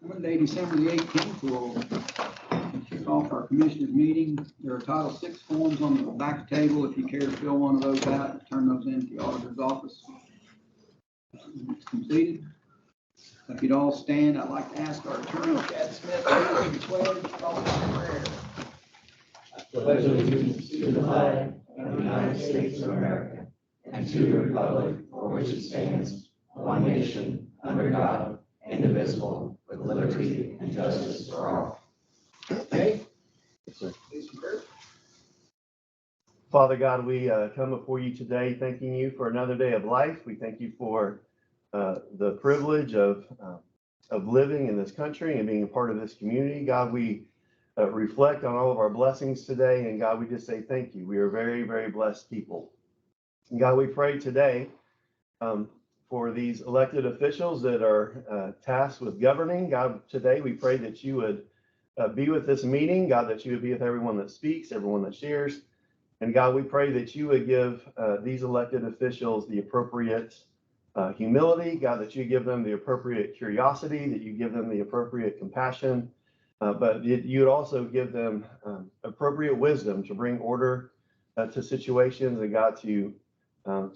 Monday, December the 18th, we'll kick off our commissioners meeting. There are Title VI forms on the back table. If you care to fill one of those out, turn those into the auditor's office. It's completed. If you'd all stand, I'd like to ask our attorney, Chad Smith, to lead the pledge, followed by prayer. I pledge allegiance to the flag of the United States of America and to the republic for which it stands, one nation, under God, indivisible, with liberty and justice for all. Okay. Yes, sir. Please concur. Father God, we come before you today thanking you for another day of life. We thank you for the privilege of living in this country and being a part of this community. God, we reflect on all of our blessings today, and God, we just say thank you. We are very, very blessed people. And God, we pray today for these elected officials that are tasked with governing. God, today we pray that you would be with this meeting. God, that you would be with everyone that speaks, everyone that shares. And God, we pray that you would give these elected officials the appropriate humility. God, that you give them the appropriate curiosity, that you give them the appropriate compassion, but you would also give them appropriate wisdom to bring order to situations, and God, to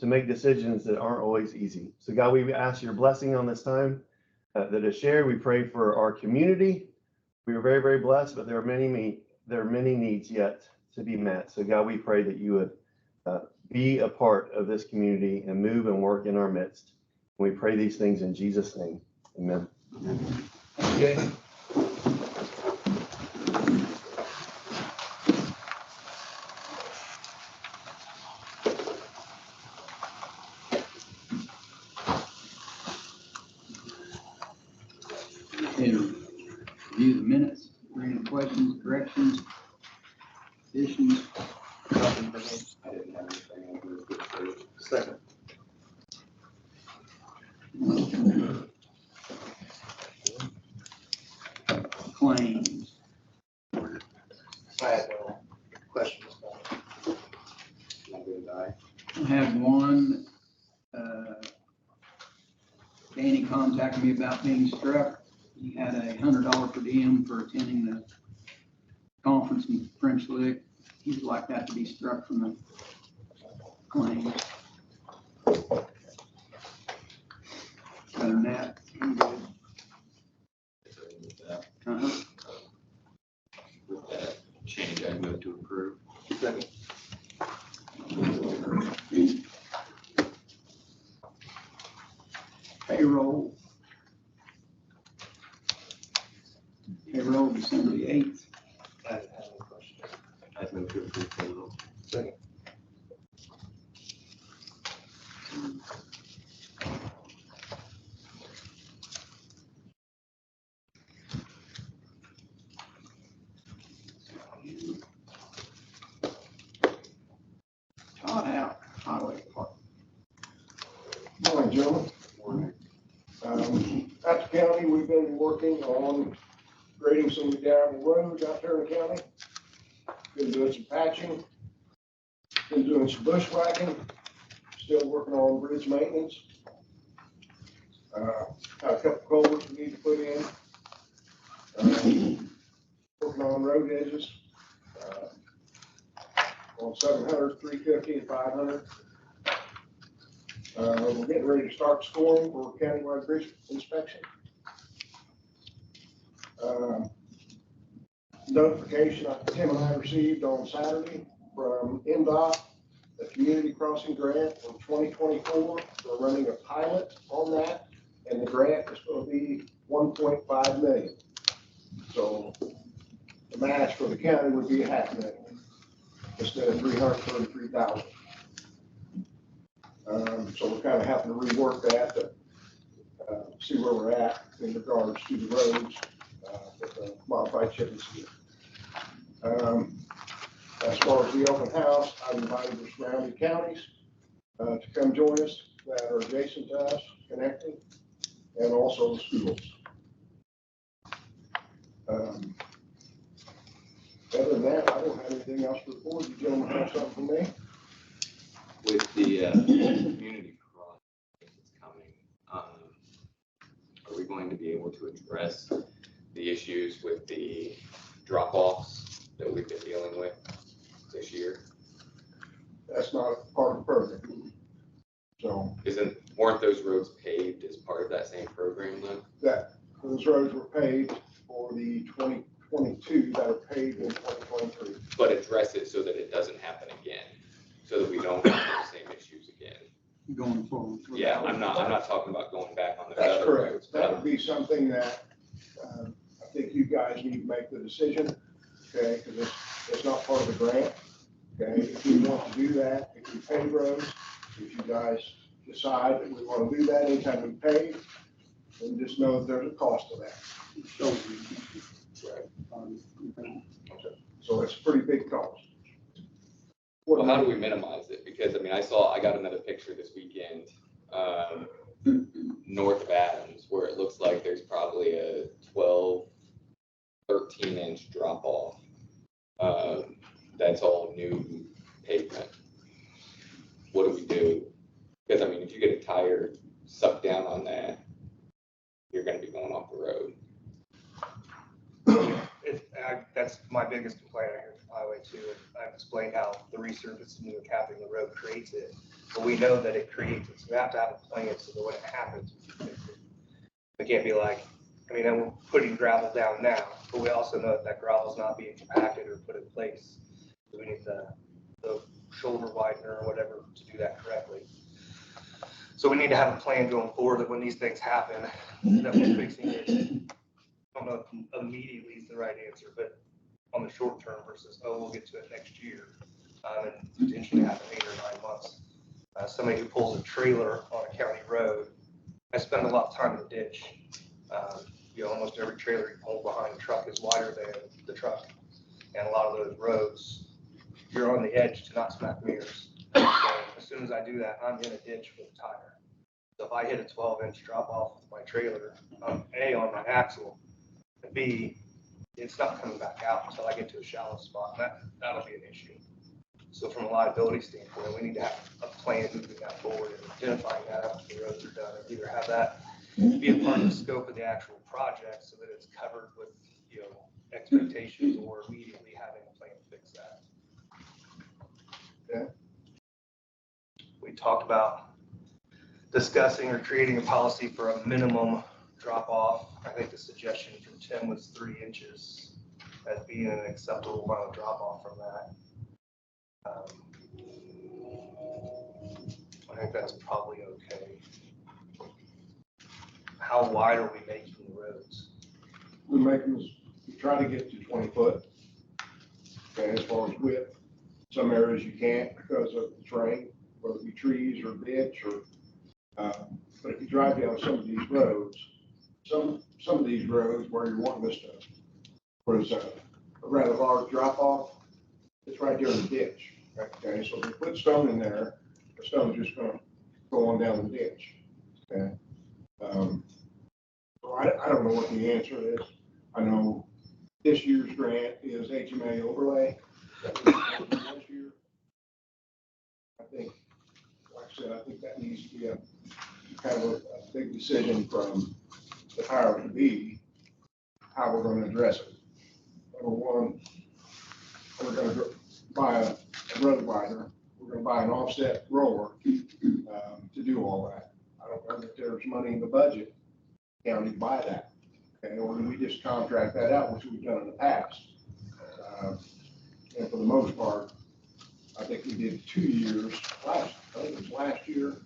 make decisions that aren't always easy. So God, we ask your blessing on this time that is shared. We pray for our community. We are very, very blessed, but there are many needs yet to be met. So God, we pray that you would be a part of this community and move and work in our midst. We pray these things in Jesus' name. Amen. Okay. And review the minutes. Any questions, corrections, additions? Nothing for me. I didn't have anything. I was good for it. Second. Claims. I had no questions. Not gonna die. I have one. Danny contacted me about being struck. He had a $100 per diem for attending the conference in French Lick. He would like that to be struck from the claims. Other than that, I'm good. With that, Uh-huh. with that change, I move to approve. Second. Payroll. Payroll December the 8th. I didn't have any questions. I move to approve payroll. Second. Todd out, Highway Department. Morning, gentlemen. At the county, we've been working on grading some of the gravel roads out there in the county. Been doing some patching, been doing some bushwhacking, still working on bridge maintenance. Got a couple culverts we need to put in. Working on road edges. On 700, 350, and 500. We're getting ready to start scoring for countywide bridge inspection. Notification Tim and I received on Saturday from NDOT, the community crossing grant for 2024. We're running a pilot on that, and the grant is going to be 1.5 million. So the match for the county would be $500,000 instead of 333,000. So we're kind of having to rework that to see where we're at in regards to the roads with the modified chip and seal. As far as the open house, I've invited the surrounding counties to come join us that are adjacent to us, connecting, and also the schools. Other than that, I don't have anything else to report. You gentlemen have something for me? With the community crossing that's coming, are we going to be able to address the issues with the drop-offs that we've been dealing with this year? That's not part of the program. So Weren't those roads paved as part of that same program though? those roads were paved for the 2022 that are paved in 2023. But address it so that it doesn't happen again, so that we don't have the same issues again. Going forward. Yeah, I'm not talking about going back on those That's other correct. roads. That would be something that I think you guys need to make the decision, okay? Because it's not part of the grant, okay? If you want to do that, if you pave roads, if you guys decide that we want to do that anytime we pave, then just know that there's a cost to that. So it's a pretty big cost. Well, how do we minimize it? Because I mean, I got another picture this weekend, north of Adams, where it looks like there's probably a 12, 13-inch drop off. That's all new pavement. What do we do? Because I mean, if you get a tire sucked down on that, you're going to be going off the road. That's my biggest complaint I hear from Highway 2. I've explained how the resurfacing and capping the road creates it, but we know that it creates it. So we have to have a plan so that when it happens, we can fix it. We can't be like, I mean, we're putting gravel down now, but we also know that gravel is not being compacted or put in place. So we need the shoulder widener or whatever to do that correctly. So we need to have a plan going forward that when these things happen, that we're fixing it. I don't know if immediately is the right answer, but on the short term versus, we'll get to it next year, and potentially happen 8 or 9 months. Somebody who pulls a trailer on a county road, I spend a lot of time in the ditch. Almost every trailer you pull behind the truck is wider than the truck. And a lot of those roads, you're on the edge to not smack mirrors. So as soon as I do that, I'm in a ditch with a tire. So if I hit a 12-inch drop off with my trailer, A, on my axle, and B, it's not coming back out until I get to a shallow spot, and that'll be an issue. So from a liability standpoint, we need to have a plan moving that forward and identifying that after the roads are done, and either have that be a part of the scope of the actual project so that it's covered with, expectations, or immediately having a plan to fix that. Yeah. We talked about discussing or creating a policy for a minimum drop off. I think the suggestion from Tim was 3 inches as being an acceptable amount of drop off from that. I think that's probably okay. How wide are we making the roads? We try to get to 20 foot. Okay, as far as width. Some areas you can't because of the terrain, whether it be trees or ditch or, but if you drive down some of these roads, some of these roads where you're wanting us to put a rather large drop off, it's right there in the ditch. Okay, so if you put stone in there, the stone's just gonna go on down the ditch. Okay. So I don't know what the answer is. I know this year's grant is HMA overlay. That was last year. I think, like I said, I think that needs to be a kind of a big decision from the power to be, how we're going to address it. Number one, we're going to buy a road widener. We're going to buy an offset roller to do all that. I don't know that there's money in the budget county to buy that. Okay, or do we just contract that out, which we've done in the past? And for the most part, I think we did 2 years. I think it was last year.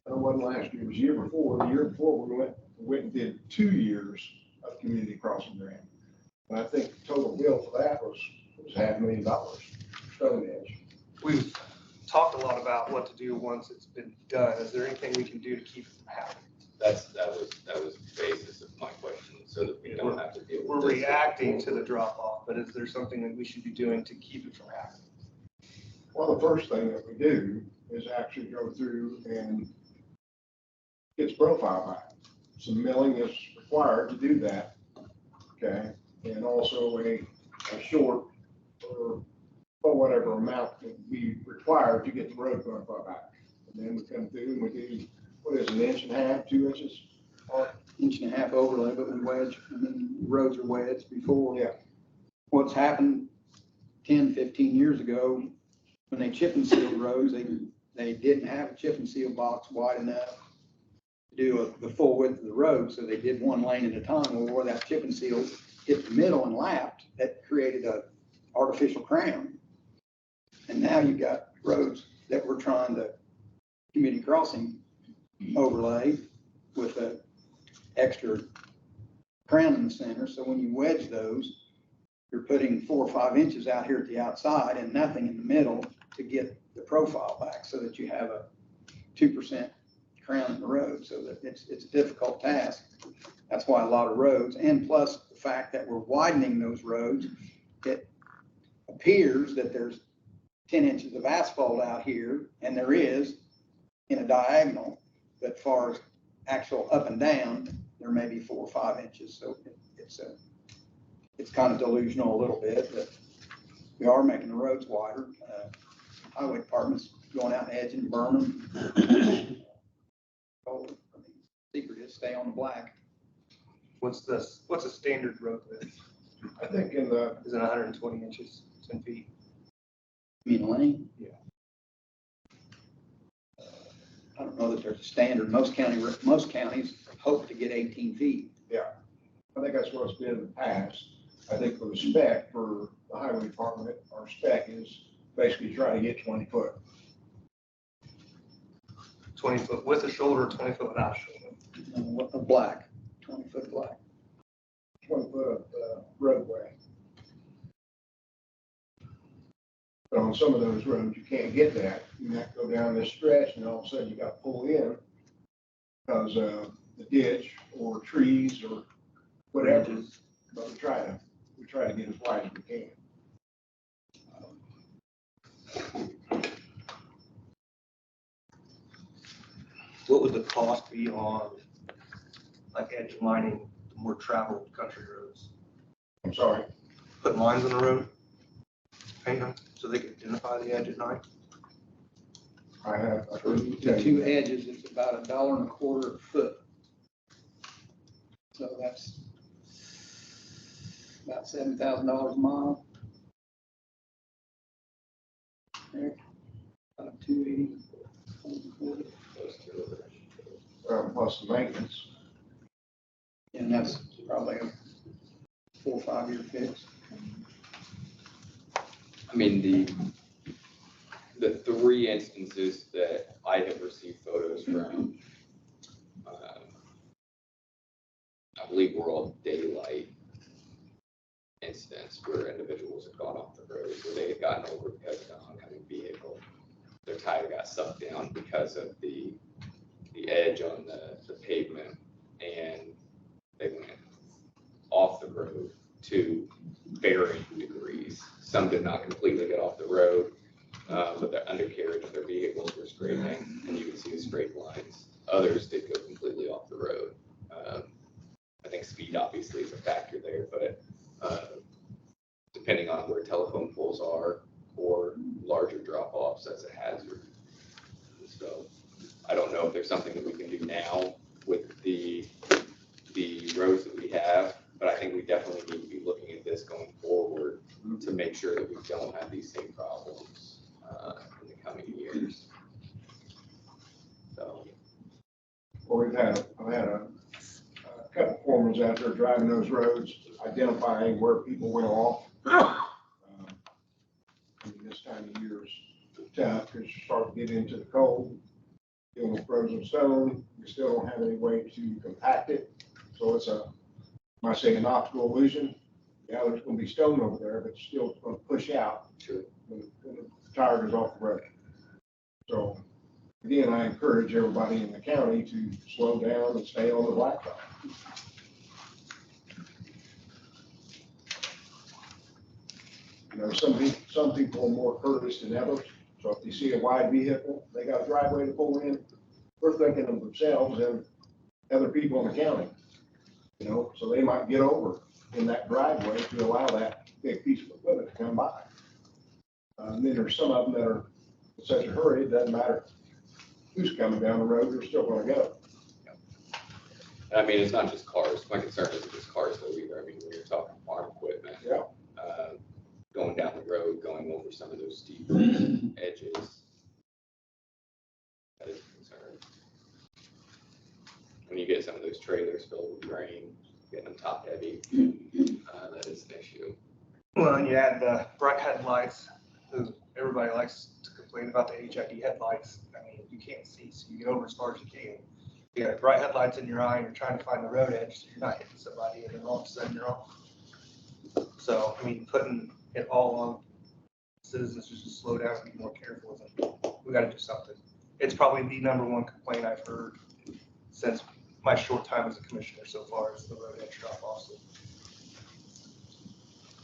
No, it wasn't last year. It was the year before. The year before, we went and did 2 years of community crossing grant. And I think the total bill for that was $500,000. Stone Edge. We've talked a lot about what to do once it's been done. Is there anything we can do to keep it from happening? That was the basis of my question, so that we don't have to deal with We're this. reacting to the drop off, but is there something that we should be doing to keep it from happening? Well, the first thing that we do is actually go through and get its profile back. Some milling is required to do that. Okay, and also a short or whatever amount would be required to get the road profile back. And then we come through and we do, what is it, 1.5 inches, 2 inches? inch and a half overlay, but we wedge, I mean, roads are wedged before. Yeah. What's happened 10, 15 years ago, when they chip and sealed roads, they didn't have a chip and seal box wide enough to do the full width of the road, so they did one lane at a time. Well, where that chip and seal hit the middle and lapped, that created a artificial crown. And now you've got roads that we're trying to community crossing overlay with a extra crown in the center. So when you wedge those, you're putting 4 or 5 inches out here at the outside and nothing in the middle to get the profile back, so that you have a 2% crown in the road. So that it's a difficult task. That's why a lot of roads, and plus the fact that we're widening those roads, it appears that there's 10 inches of asphalt out here, and there is in a diagonal, but as far as actual up and down, there may be 4 or 5 inches. So it's kind of delusional a little bit, but we are making the roads wider. Highway department's going out and edging, burning. Secret is stay on the black. What's a standard road width? I think Is it 120 inches, 10 feet? You mean lane? Yeah. I don't know that there's a standard. Most counties hope to get 18 feet. I think that's what it's been in the past. I think for the spec for the highway department, our spec is basically try to get 20 foot. 20 foot with a shoulder, 20 foot without a shoulder. A black, 20 foot black. 20 foot of roadway. But on some of those roads, you can't get that. You have to go down this stretch and all of a sudden you got to pull in because of the ditch or trees or whatever. But we try to get as wide as we can. What would the cost be on like edge lining the more traveled country roads? I'm sorry. Put lines on the road, paint them so they can identify the edge at night? I've heard you The tell two you. edges, it's about $1.25 a foot. So that's about $7,000 a mile. There, about 280. Plus the maintenance. And that's probably a 4 or 5 year fix. I mean, the 3 instances that I have received photos from, I believe were all daylight incidents where individuals had gone off the road, where they had gotten over because of an oncoming vehicle. Their tire got sucked down because of the edge on the pavement, and they went off the road to varying degrees. Some did not completely get off the road, but the undercarriage of their vehicles were scraping, and you could see the scrape lines. Others did go completely off the road. I think speed obviously is a factor there, but depending on where telephone poles are or larger drop-offs, that's a hazard. So I don't know if there's something that we can do now with the roads that we have, but I think we definitely need to be looking at this going forward to make sure that we don't have these same problems in the coming years. So. Well, I've had a couple foremans out there driving those roads, identifying where people went off. I mean, this time of year is tough because you start to get into the cold, dealing with frozen stone. We still don't have any way to compact it. So it's I say an optical illusion. Yeah, there's going to be stone over there, but it's still going to push out when the tire goes off the road. So again, I encourage everybody in the county to slow down and stay on the blacktop. You know, some people are more courteous than others. So if you see a wide vehicle, they got a driveway to pull in, they're thinking of themselves and other people in the county. You know, so they might get over in that driveway to allow that big piece of equipment to come by. And then there's some of them that are in such a hurry, it doesn't matter who's coming down the road, they're still going to go. I mean, it's not just cars. My concern isn't just cars though either. I mean, when you're talking farm equipment. Yeah. Going down the road, going over some of those steep edges. That is a concern. When you get some of those trailers filled with grain, getting them top heavy, that is an issue. Well, and you add the bright headlights, everybody likes to complain about the HID headlights. I mean, you can't see, so you get over as far as you can. You got bright headlights in your eye, and you're trying to find the road edge, so you're not hitting somebody, and then all of a sudden you're off. So, I mean, putting it all on citizens just to slow down and be more careful with them. We gotta do something. It's probably the number one complaint I've heard since my short time as a commissioner so far is the road edge drop off.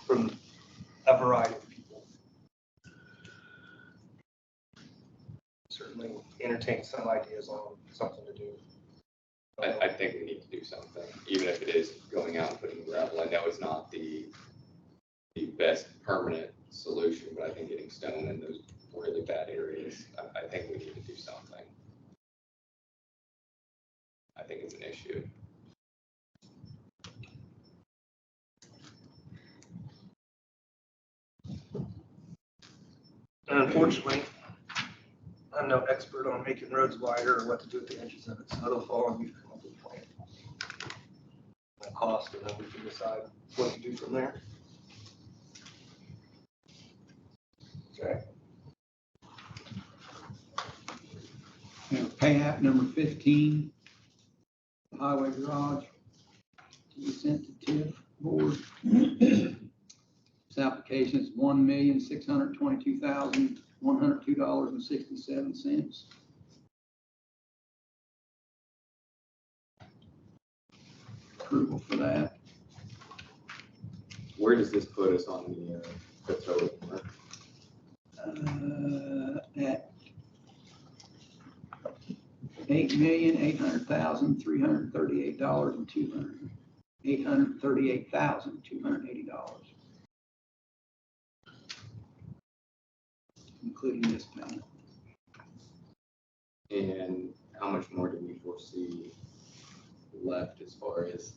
From a variety of people. Certainly entertain some ideas on something to do. I think we need to do something, even if it is going out and putting gravel. I know it's not the best permanent solution, but I think getting stone in those really bad areas, I think we need to do something. I think it's an issue. And unfortunately, I'm no expert on making roads wider or what to do at the edges of it, so it'll fall on you to come up with a plan. The cost, and then we can decide what to do from there. Okay. We have pay app number 15, highway garage, to be sent to TIF board. This application is $1,622,102.67. Approval for that. Where does this put us on the total? At $8,838,280, including this payment. And how much more do we foresee left as far as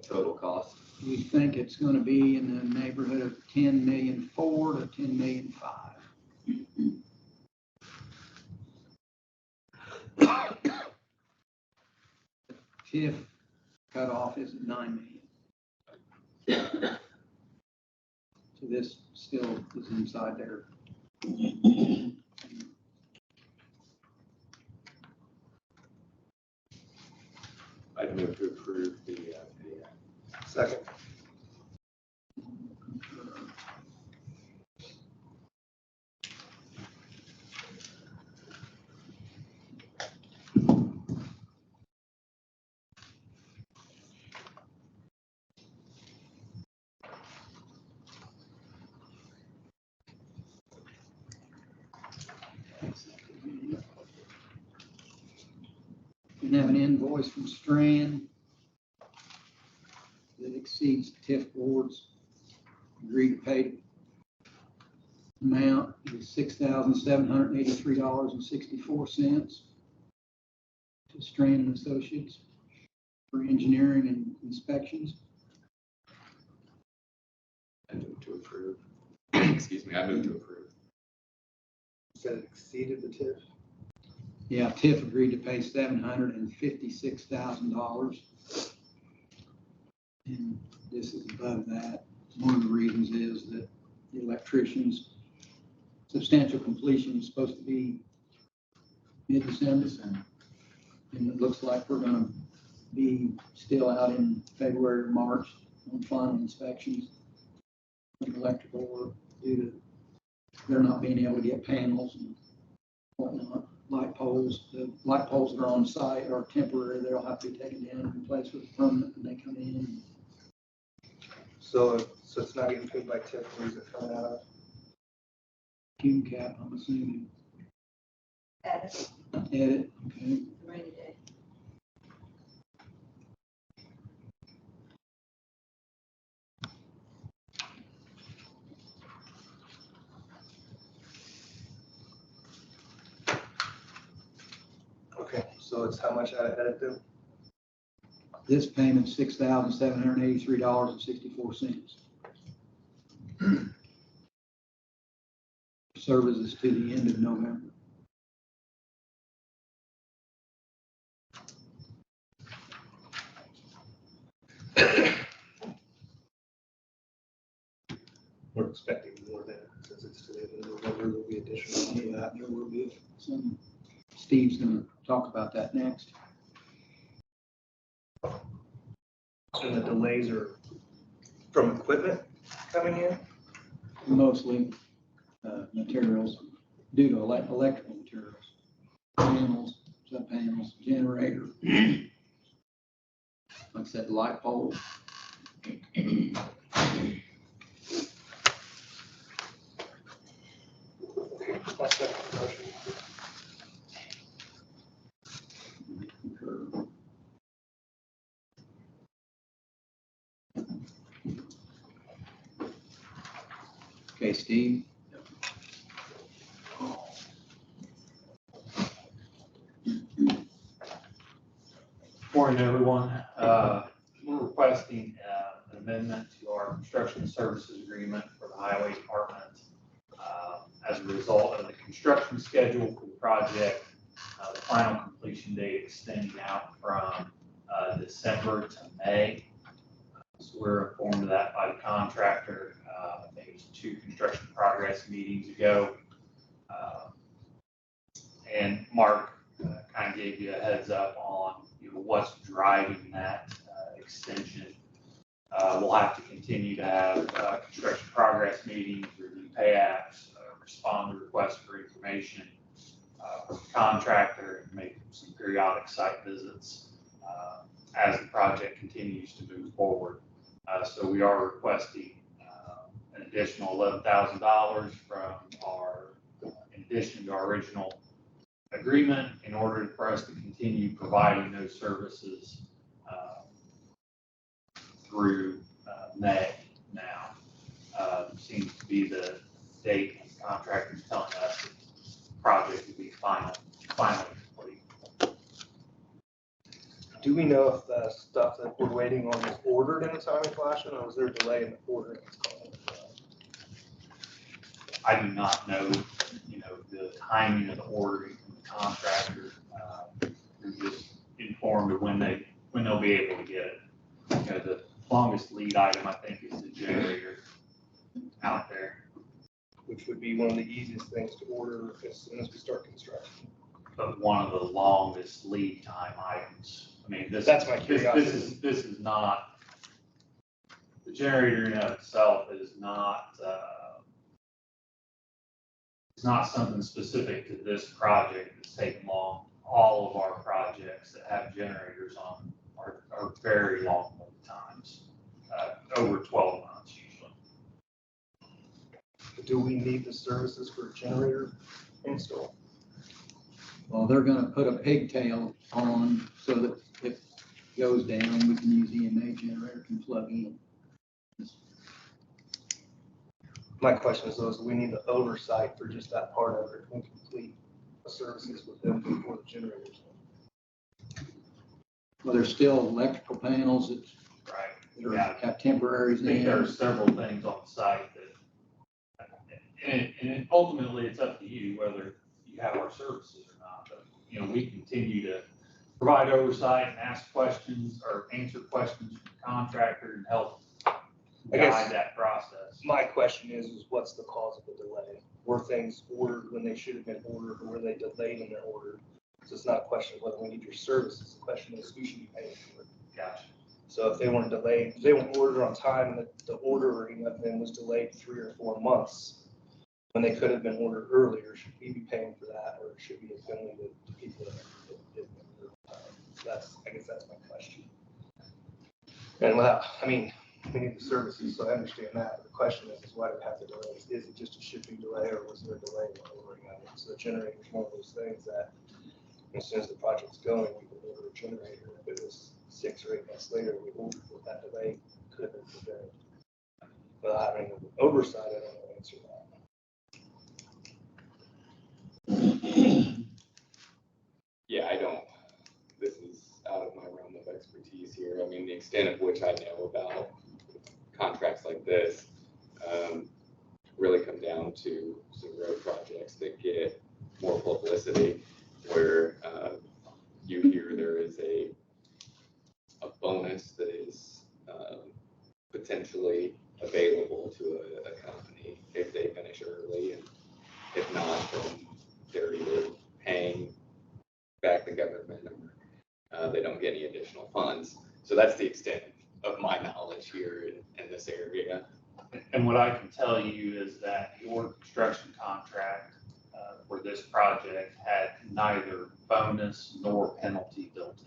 total cost? We think it's going to be in the neighborhood of $10,400,000 to $10,500,000. TIF cutoff is at $9 million. So this still is inside there. I'd move to approve the Second. We have an invoice from Strand that exceeds TIF board's agreed to pay amount is $6,783.64 to Strand and Associates for engineering and inspections. I move to approve. Excuse me, I move to approve. Said it exceeded the TIF. Yeah, TIF agreed to pay $756,000. And this is above that. One of the reasons is that the electrician's substantial completion is supposed to be mid-December. And it looks like we're going to be still out in February or March on final inspections of electrical work due to they're not being able to get panels and whatnot. Light poles, the light poles that are on site are temporary. They'll have to be taken down and replaced with permanent when they come in. So it's not getting paid by TIF, where's it coming out of? Fume cap, I'm assuming. Edit, Edit, okay. rainy day. Okay, so it's how much out of edit then? This payment, $6,783.64. Services to the end of November. We're expecting more than, since it's to the end of November, there'll be additional. Yeah, there will be some. Steve's gonna talk about that next. And the delays are from equipment coming in? Mostly materials due to electrical materials, panels, sub panels, generator. Like I said, light pole. My second motion. Okay, Steve. Morning, everyone. We're requesting an amendment to our construction services agreement for the highway department. As a result of the construction schedule for the project, the final completion date extending out from December to May. So we're informed of that by the contractor. I think it was 2 construction progress meetings ago. And Mark kind of gave you a heads up on what's driving that extension. We'll have to continue to have construction progress meetings, review pay apps, respond to requests for information from the contractor, and make some periodic site visits as the project continues to move forward. So we are requesting an additional $11,000 from in addition to our original agreement in order for us to continue providing those services through May now. Seems to be the date the contractor's telling us that the project will be finally complete. Do we know if the stuff that we're waiting on is ordered in a timely fashion, or was there a delay in the ordering? I do not know, the timing of the ordering from the contractor. We're just informed of when they'll be able to get it. The longest lead item, I think, is the generator out there. Which would be one of the easiest things to order as soon as we start construction. But one of the longest lead time items. I mean, That's my curiosity. This is not, the generator in and of itself is not, it's not something specific to this project that's taken long. All of our projects that have generators on are very long lead times, over 12 months usually. Do we need the services for a generator install? Well, they're gonna put a pigtail on so that if it goes down, we can use EMA generator can plug in. My question is, do we need the oversight for just that part of it and complete the services with them before the generators? Well, there's still electrical panels that Right. have temporaries I think in. there are several things on site that, and ultimately it's up to you whether you have our services or not. But, we continue to provide oversight and ask questions or answer questions from the contractor and help guide that process. My question is what's the cause of the delay? Were things ordered when they should have been ordered, or were they delayed in their order? So it's not a question of whether we need your services. The question is who should be paying for it. Gotcha. So if they weren't delayed, if they weren't ordered on time and the ordering of them was delayed 3 or 4 months when they could have been ordered earlier, should we be paying for that, or should we have been the people that didn't order on time? I guess that's my question. And we need the services, so I understand that. But the question is why do we have to delay? Is it just a shipping delay, or was there a delay in ordering of it? So the generator is one of those things that as soon as the project's going, we can order a generator. If it was 6 or 8 months later, we ordered with that delay, could have been prevented. But having oversight, I don't know the answer to that. Yeah, this is out of my realm of expertise here. extent of which I know about contracts like this, really come down to some road projects that get more publicity, where you hear there is a bonus that is potentially available to a company if they finish early, and if not, then they're either paying back the government or they don't get any additional funds. So that's the extent of my knowledge here in this area. And what I can tell you is that your construction contract for this project had neither bonus nor penalty built in.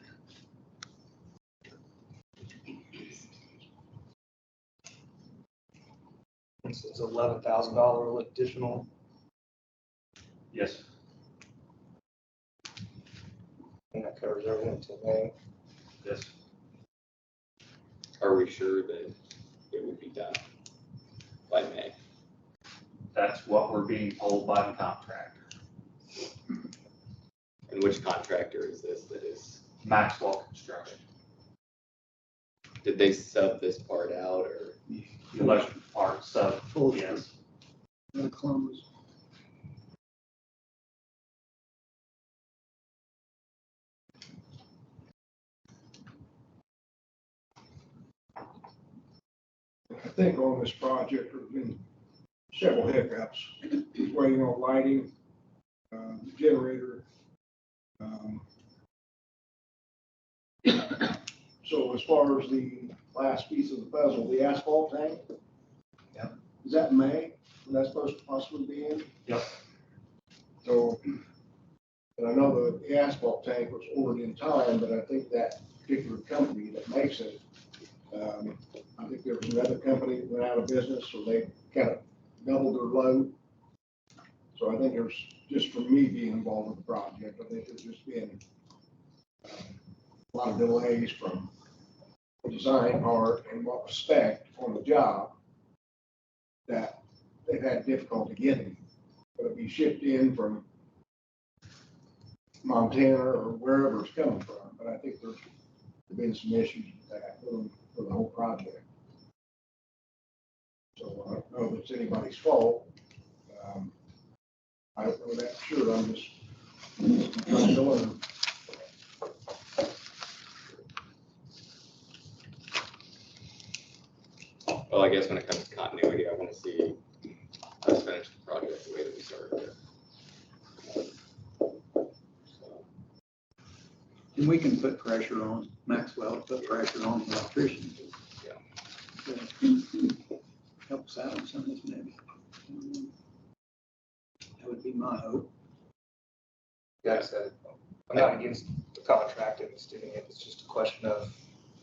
This is $11,000 additional. Yes, And that covers everything until May. yes. Are we sure that it would be done by May? That's what we're being told by the contractor. And which contractor is this that is, Maxwell Construction. did they sub this part out, or? The electrical part, so, yes. They'll close. I think on this project, there's been several hiccups, waiting on lighting, generator. So as far as the last piece of the puzzle, the asphalt tank. Yeah. Is that May, when that's supposed to possibly be in? Yep. So, and I know the asphalt tank was ordered in time, but I think that particular company that makes it, I think there was another company that went out of business, so they kind of doubled their load. So I think there's, just for me being involved with the project, I think there's just been a lot of delays from the design part and what was spec'd on the job that they've had difficulty getting. But it'll be shipped in from Montana or wherever it's coming from. But I think there's been some issues with that for the whole project. So I don't know if it's anybody's fault. I don't know that for sure. I'm just trying to learn. Well, I guess when it comes to continuity, I want to see us finish the project the way that we started it. So, And we can put pressure on Maxwell, put pressure on the electrician. Help us out on some of this maybe. That would be my hope. Like I said, I'm not against the contract and extending it. It's just a question of,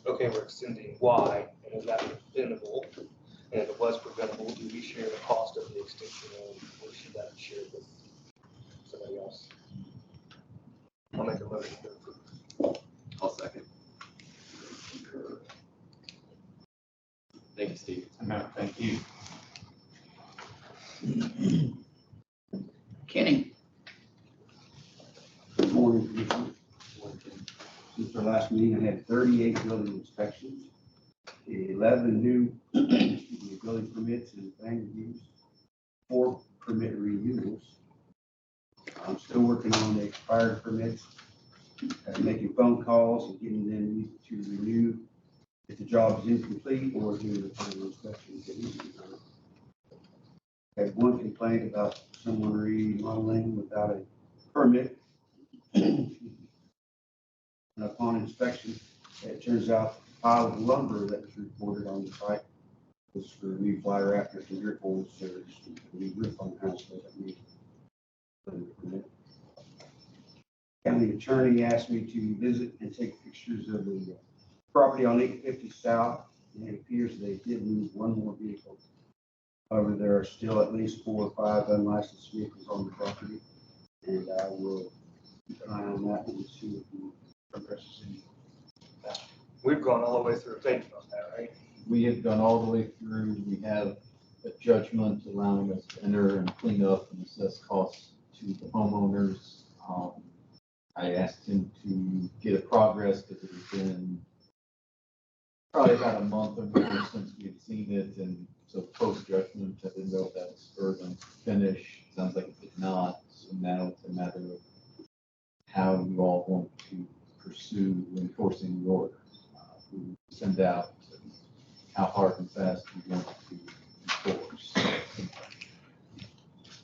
okay, we're extending, why? And is that preventable? And if it was preventable, do we share the cost of the extension, or should that be shared with somebody else? I'll make a motion to approve. I'll second. Thank you, Steve. No, thank you. Kenny? Good morning, Commissioner. Since our last meeting, I had 38 building inspections, 11 new building permits and plan reviews, 4 permit renewals. I'm still working on the expired permits, making phone calls and getting them to renew if the job is incomplete or doing the final inspection. I had one complaint about someone remodeling without a permit. And upon inspection, it turns out the pile of lumber that was reported on the site was for new fly rafters and roof holes, so just a new roof on the house doesn't need a permit. County attorney asked me to visit and take pictures of the property on 850 South, and it appears they did move one more vehicle. However, there are still at least 4 or 5 unlicensed vehicles on the property, and I will keep an eye on that and see if we progresses in. We've gone all the way through payment on that, right? We have gone all the way through. We have a judgment allowing us to enter and clean up and assess costs to the homeowners. I asked him to get a progress because it has been probably about a month or more since we had seen it, and so post judgment, I didn't know if that was spurred them to finish. Sounds like it did not. So now it's a matter of how you all want to pursue enforcing the order. Who send out, and how hard and fast you want to enforce.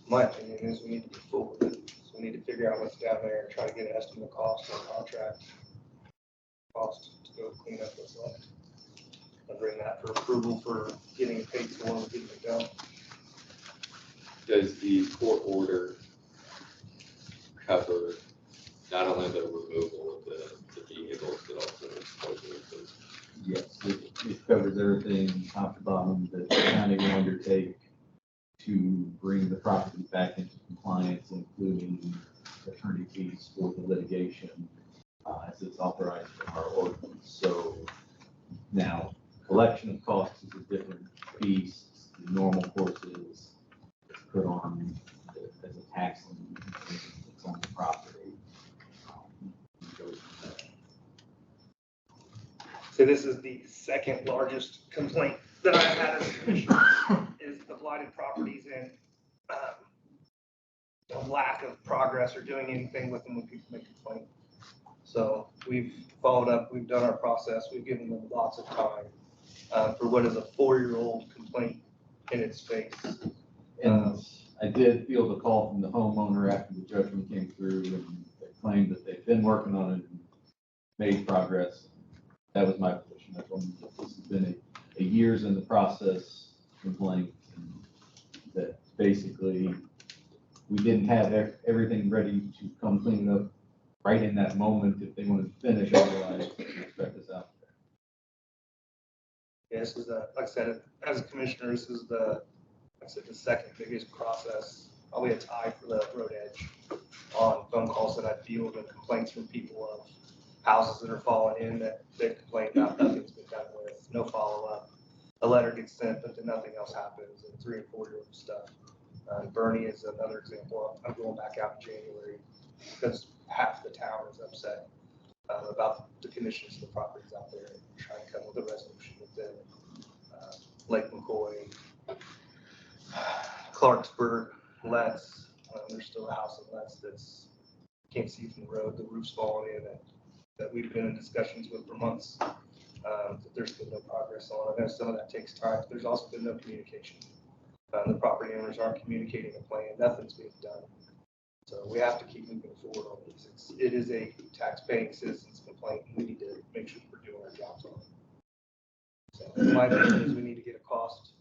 My opinion is we need to be forward. So we need to figure out what's down there and try to get an estimate cost or contract cost to go clean up what's left. And bring that for approval for getting it paid for and getting it done. Does the court order cover not only the removal of the vehicles, but also the disposal of those? Yes, it covers everything top to bottom that the county will undertake to bring the property back into compliance, including attorney fees for the litigation, as it's authorized in our ordinance. So now, collection of costs is a different piece. The normal course is put on as a tax lien that's on the property. So this is the second largest complaint that I've had as a commissioner, is the blighted properties and the lack of progress or doing anything with them when people make a complaint. So we've followed up, we've done our process, we've given them lots of time for what is a 4-year-old complaint in its face. And I did field a call from the homeowner after the judgment came through, and they claimed that they've been working on it and made progress. That was my position. I told them that this has been a years in the process complaint, and that basically we didn't have everything ready to come clean it up right in that moment if they wanted to finish, otherwise they would expect us out there. Yeah, this is like I said, as a commissioner, this is the second biggest process, probably a tie for the road edge on phone calls that I field and complaints from people of houses that are falling in that they've complained about, nothing's been done with, no follow-up. A letter gets sent, but then nothing else happens, and 3 and 4-year-old stuff. Bernie is another example. I'm going back out in January because half the town is upset about the conditions of the properties out there, and trying to come with a resolution with them. Lake McCoy, Clarksburg, Letts, there's still a house in Letts that's can't see from the road, the roof's falling in, that we've been in discussions with for months. That there's been no progress on. I know some of that takes time, but there's also been no communication. The property owners aren't communicating a plan, nothing's being done. So we have to keep moving forward on these. It is a tax-paying citizen's complaint, and we need to make sure we're doing our jobs on it. So my opinion is we need to get a cost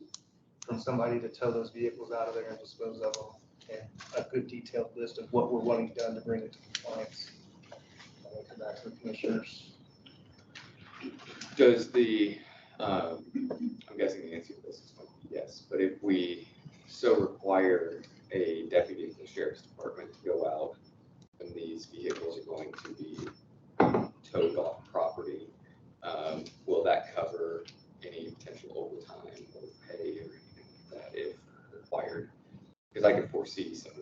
from somebody to tow those vehicles out of there and dispose of them, and a good detailed list of what we're wanting done to bring it to compliance. And then come back to the commissioners. Does the, I'm guessing the answer to this is going to be yes, but if we so require a deputy from the sheriff's department to go out and these vehicles are going to be towed off property, will that cover any potential overtime or pay or anything like that if required? Because I can foresee some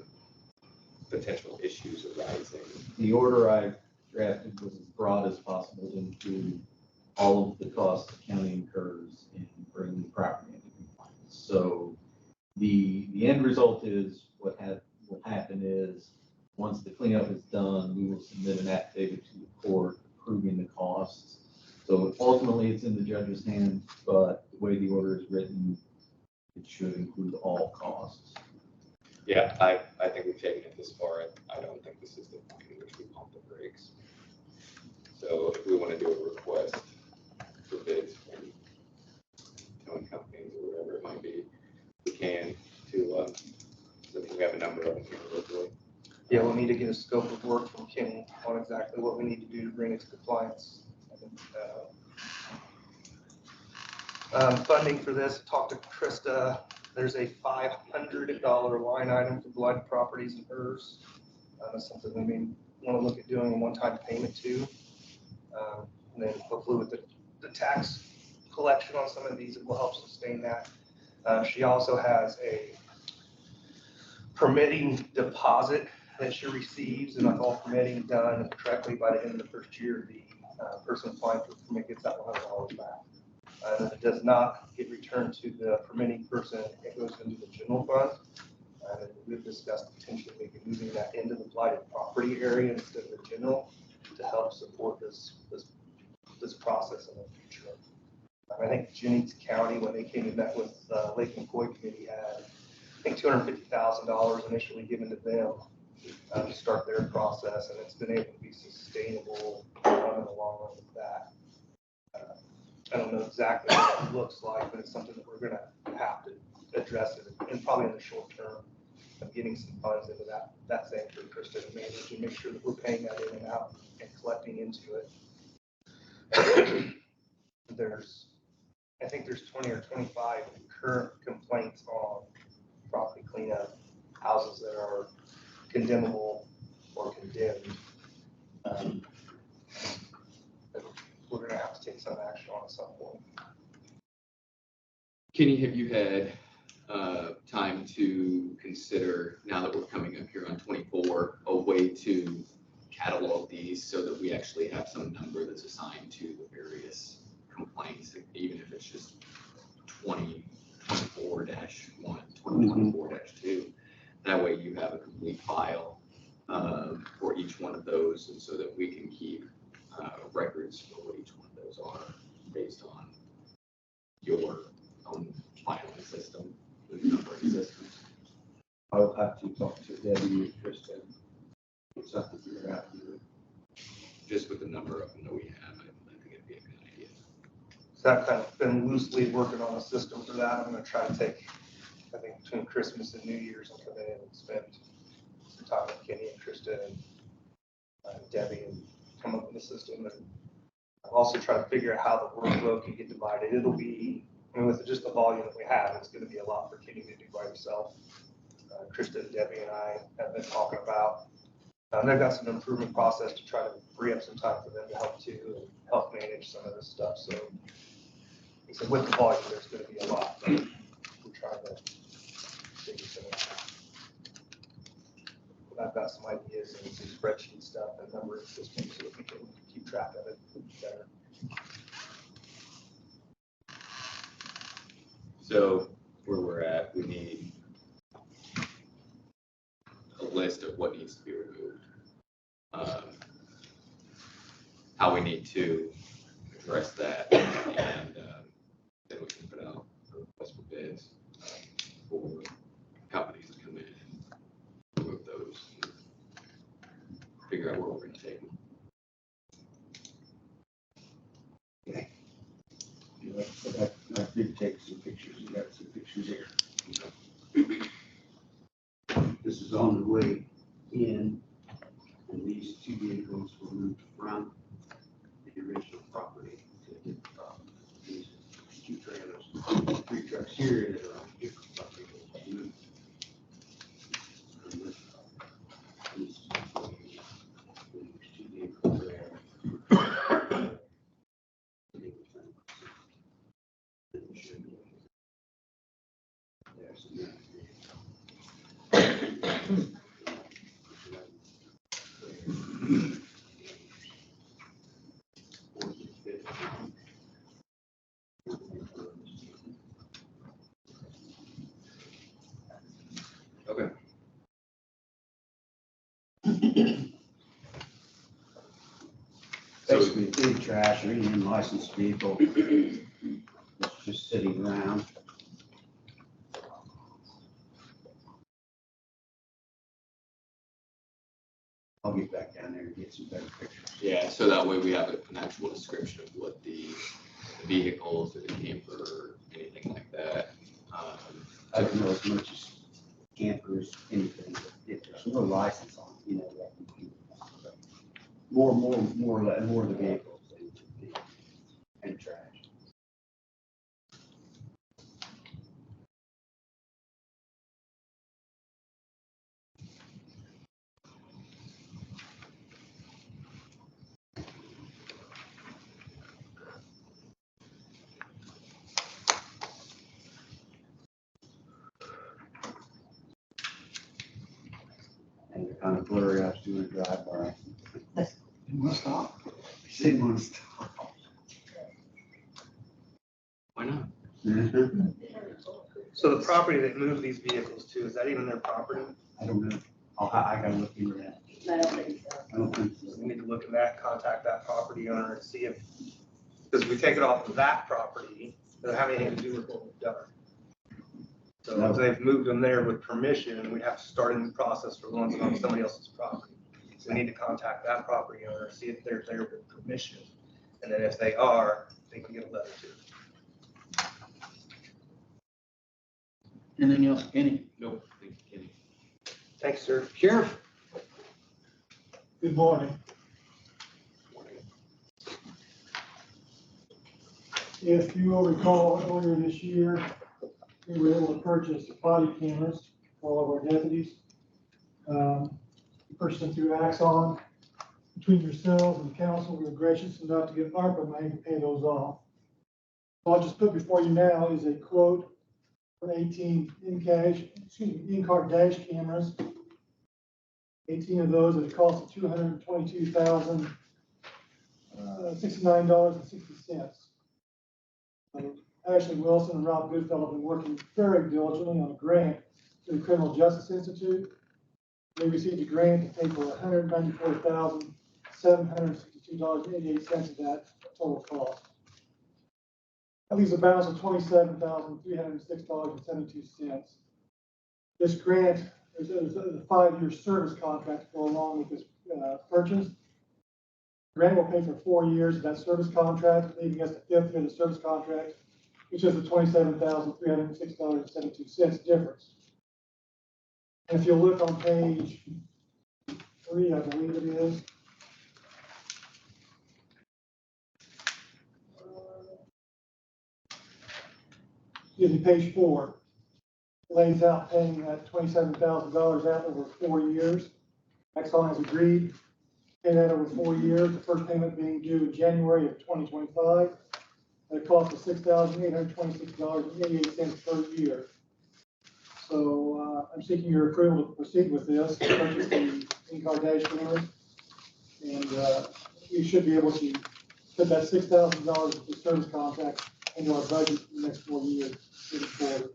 potential issues arising. The order I drafted was as broad as possible to include all of the costs the county incurs in bringing the property into compliance. So the end result is what will happen is once the cleanup is done, we will submit an affidavit to the court approving the costs. So ultimately it's in the judge's hands, but the way the order is written, it should include all costs. Yeah, I think we've taken it this far. I don't think this is the point in which we pump the brakes. So if we want to do a request for bids from towing companies or whatever it might be, we can to, so we have a number of them here locally. Yeah, we'll need to get a scope of work from Kenny on exactly what we need to do to bring it to compliance. Funding for this, talked to Krista. There's a $500 line item for blighted properties and HERS. That's something we may want to look at doing a one-time payment to. And then hopefully with the tax collection on some of these, it will help sustain that. She also has a permitting deposit that she receives, and if all permitting done correctly by the end of the first year, the person applying for the permit gets that $100 back. And if it does not get returned to the permitting person, it goes into the general fund. And we've discussed potentially maybe moving that into the blighted property area instead of the general to help support this process in the future. I think Jennings County, when they came and met with Lake McCoy Committee, had, I think, $250,000 initially given to them to start their process, and it's been able to be sustainable running along with that. I don't know exactly what it looks like, but it's something that we're going to have to address it, and probably in the short term of getting some funds into that thing for Kristen to manage and make sure that we're paying that in and out and collecting into it. I think there's 20 or 25 current complaints on property cleanup, houses that are condemnable or condemned. We're gonna have to take some action on at some point. Kenny, have you had time to consider, now that we're coming up here on 24, a way to catalog these so that we actually have some number that's assigned to the various complaints, even if it's just 2024-1, 2024-2. That way you have a complete file for each one of those, and so that we can keep records for what each one of those are based on your own filing system, the numbering system. I'll have to talk to Debbie and Kristen. It's something to figure out. Just with the number of them that we have, I think it'd be a good idea. So I've kind of been loosely working on a system for that. I'm gonna try to take, I think between Christmas and New Year's, I'll come in and spend some time with Kenny and Kristen and Debbie and come up with a system. And I'll also try to figure out how the workload can get divided. It'll be, I mean, with just the volume that we have, it's gonna be a lot for Kenny to do by himself. Kristen, Debbie, and I have been talking about. They've got some improvement process to try to free up some time for them to help too and help manage some of this stuff. So he said with the volume, there's going to be a lot, but we're trying to figure some of that. But I've got some ideas and some spreadsheet stuff and numbering systems so that we can keep track of it better. So where we're at, we need a list of what needs to be removed. How we need to address that, and then we can put out a request for bids for companies to come in and remove those, and figure out where we're going to take them. Okay. I did take some pictures. You got some pictures here. This is on the way in, and these two vehicles were moved from the original property to the property. These two trailers, 3 trucks here that are on different property was moved from this property. These two vehicles there. There's another Okay. Basically, big trash or any unlicensed vehicle that's just sitting around. I'll get back down there and get some better pictures. Yeah, so that way we have an actual description of what the vehicles or the camper or anything like that. I don't know as much as campers, anything, but if there's no license on, it, you know, that can be more of the vehicles and trash. And they're kind of blurry. I was doing a drive-by. You must stop. They say one stop. So the property that moved these vehicles to, is that even their property? I don't know. I gotta look into that. I don't think so. I don't think so. We need to look at that, contact that property owner and see if, because we take it off of that property, it doesn't have anything to do with what we've done. So if they've moved them there with permission, we'd have to start a new process for the ones on somebody else's property. So we need to contact that property owner, see if they're there with permission. And then if they are, they can get a letter too. Anything else, Kenny? Nope, thank you, Kenny. Thanks, sir. Sheriff? Good morning. If you will recall, earlier this year, we were able to purchase body cameras for all of our deputies. We purchased them through Axon. Between yourselves and the council, we were gracious enough to get ARPA money to pay those off. So I'll just put before you now is a quote for 18 in-car dash cameras. 18 of those at a cost of $222,069.60. Ashley Wilson and Rob Goodfellow have been working very diligently on a grant through the Criminal Justice Institute. They received a grant to pay for $194,762.88 of that total cost. That leaves a balance of $27,306.72. This grant, there's a 5-year service contract to go along with this purchase. The grant will pay for 4 years of that service contract, leaving us the 5th year of the service contract, which is the $27,306.72 difference. And if you look on page 3, I believe it is. Excuse me, page 4 lays out paying that $27,000 out over 4 years. Exxon has agreed to pay that over 4 years, the first payment being due in January of 2025 at a cost of $6,826.88 per year. So I'm seeking your approval to proceed with this, to purchase the in-car dash cameras. And we should be able to put that $6,000 of the service contract into our budget for the next 4 years moving forward.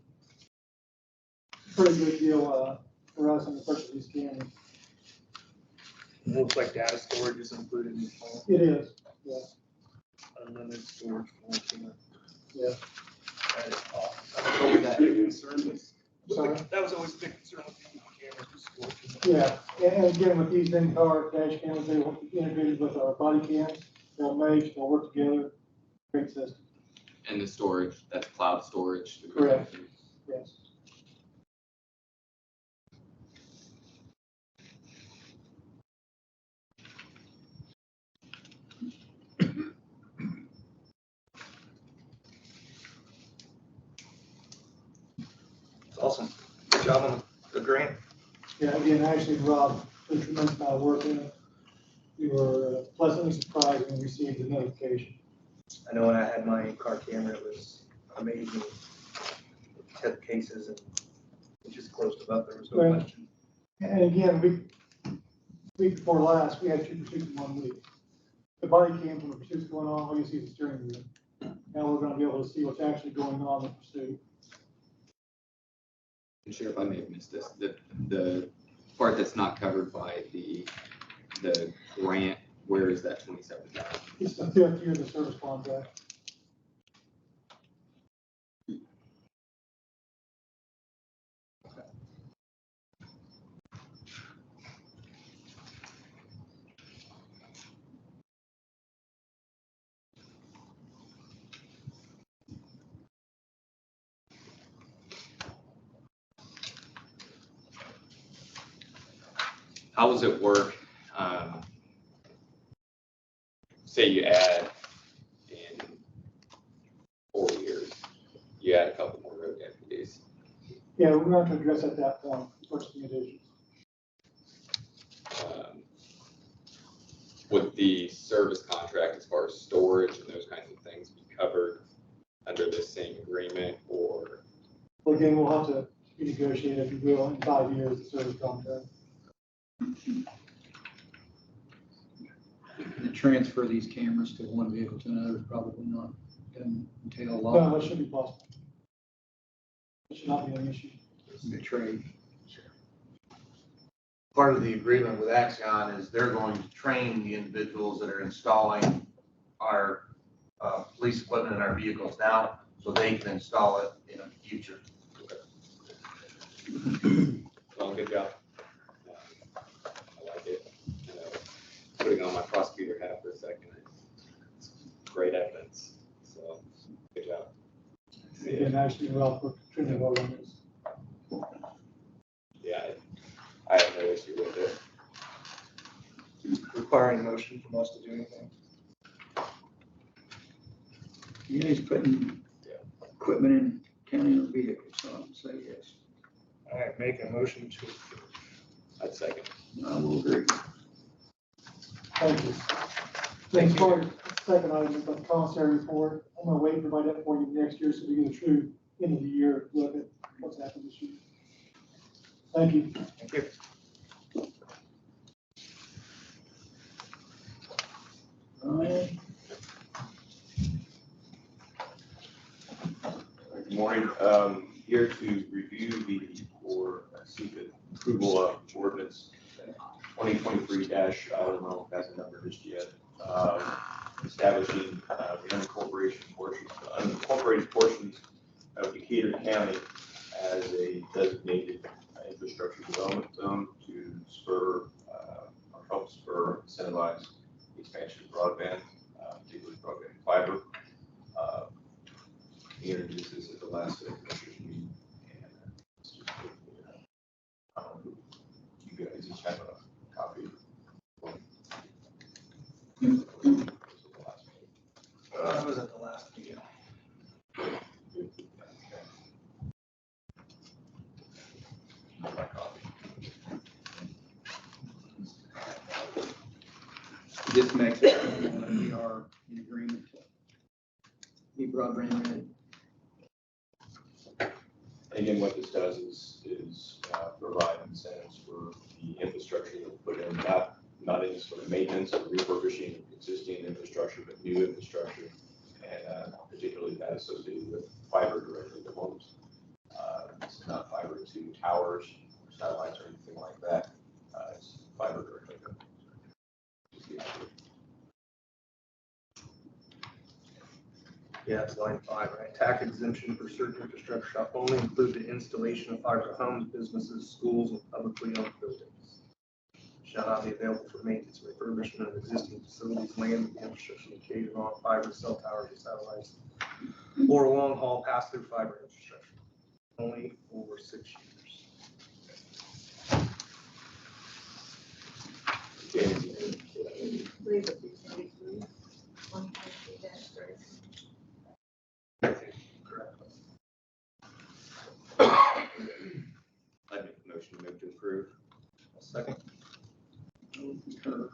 Pretty good deal for us on the purchase of these cameras. It looks like data storage is included in the plan. It is, yes. Unlimited storage for one camera. Yes. That is awesome. That was always a big concern with. Sorry? That was always a big concern with the cameras, just storage. Yeah, and again, with these in-car dash cameras, they will be integrated with our body cams. They'll merge, they'll work together. Great system. And the storage, that's cloud storage. Correct. Yes. It's awesome. Good job on the grant. Yeah, again, actually, Rob did a tremendous amount of work in it. We were pleasantly surprised when we received the notification. I know when I had my car camera, it was amazing. 10 cases and it just closed them up. There was no Right. question. And again, week before last, we had 2 pursuits in 1 week. The body cams, when the pursuit's going on, all you see is the steering wheel. Now we're gonna be able to see what's actually going on in the pursuit. And Sheriff, I may have missed this, the part that's not covered by the grant, where is that 27,000? It's the 5th year of the service contract. How does it work? Say you add in 4 years, you add a couple more road deputies. Yeah, we're going to address at that point, purchasing additions. Would the service contract as far as storage and those kinds of things be covered under this same agreement, or? Well, again, we'll have to renegotiate, if you will, in 5 years, the service contract. The transfer these cameras to one vehicle to another is probably not going to entail a lot. No, that should be possible. It should not be an issue. The trade. Part of the agreement with Axion is they're going to train the individuals that are installing our police equipment in our vehicles now, so they can install it in the future. Well, good job. I like it. Putting on my prosecutor hat for a second, it's great evidence. So, good job. And actually, well, for training well on this. Yeah, I have no issue with it. Requiring motion from us to do anything. Yeah, he's putting equipment in county vehicles, so I would say yes. All right, make a motion to approve. I'd second. I will agree. Thank you. Next part, second item is the commissary report. I'm gonna wait and provide that for you next year, so we get a true end of the year look at what's happened this year. Thank you. Thank you. Ryan? Good morning. Here to review or seek approval of ordinance 2023 I don't know if that's a number just yet, establishing the unincorporated portions of Decatur County as a designated infrastructure development zone to spur or help spur incentivize the expansion of broadband, particularly broadband fiber. He introduced this at the last commissioners meeting, and it's just, you guys each have a copy. I was at the last meeting. My copy. This makes it, we are in agreement to be broadband ready. Again, what this does is provide incentives for the infrastructure that we put in, not any sort of maintenance or refurbishing of existing infrastructure, but new infrastructure, and particularly that associated with fiber directly to homes. It's not fiber to towers, satellites, or anything like that. It's fiber directly to homes. Yeah, it's line 5, right? Tax exemption for certain infrastructure shall only include the installation of fiber to homes, businesses, schools, and publicly owned buildings. Shall not be available for maintenance or refurbishment of existing facilities, land, and infrastructure located on fiber, cell towers, or satellites, or long-haul pass-through fiber infrastructure, only for 6 years. Leave it between 1.2-3. Correct. I'd make a motion to move to approve. A second. I will concur.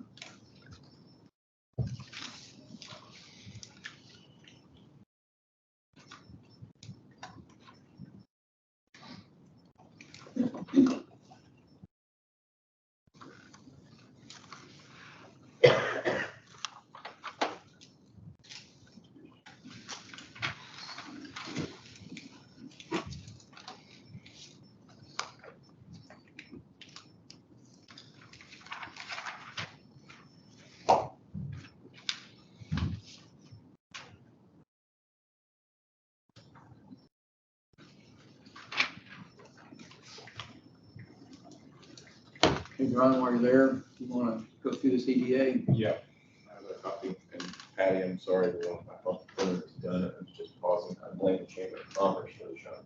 Hey, Brian, while you're there, you want to go through this EDA? Yeah, I have a copy, and Patty, I'm sorry, the one I thought the printer was done, it was just pausing, I blame the Chamber of Commerce for the shot.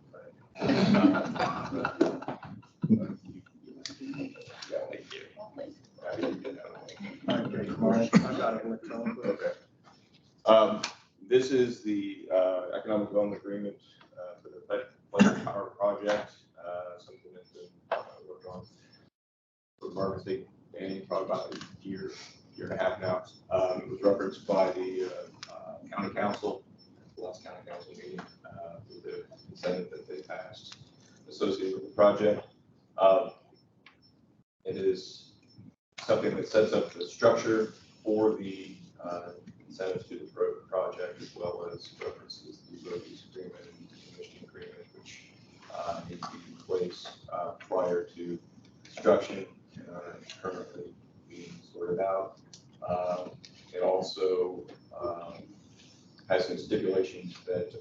Yeah, thank you. Patty, you did that. I got it electronically. Okay. This is the economic development agreement for the Pleasant Power project, something that's been worked on for Marvin State and probably about a year and a half now. It was referenced by the county council, the last county council meeting, with the incentive that they passed associated with the project. It is something that sets up the structure for the incentives to the project, as well as references the road use agreement and the commission agreement, which construction currently being sorted out. It also has some stipulations that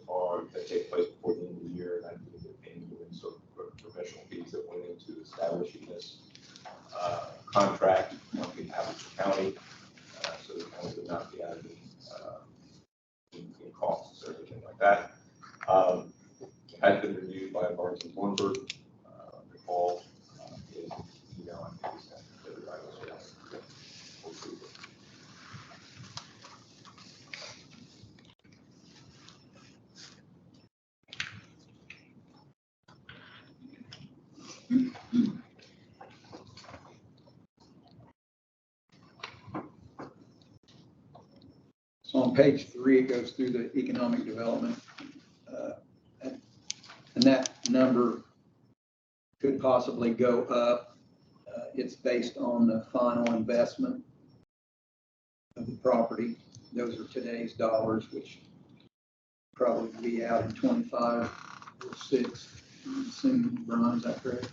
take place before the end of the year, and I believe that paying you sort of professional fees that went into establishing this contract on behalf of the county, so the county would not be added in costs or anything like that. Had been reviewed by Barnes and Thornburg. Recall in email, I think that everybody was approval. So on page 3, it goes through the economic development. And that number could possibly go up. It's based on the final investment of the property. Those are today's dollars, which probably be out in 25 or 6. Assume, Brian, is that correct?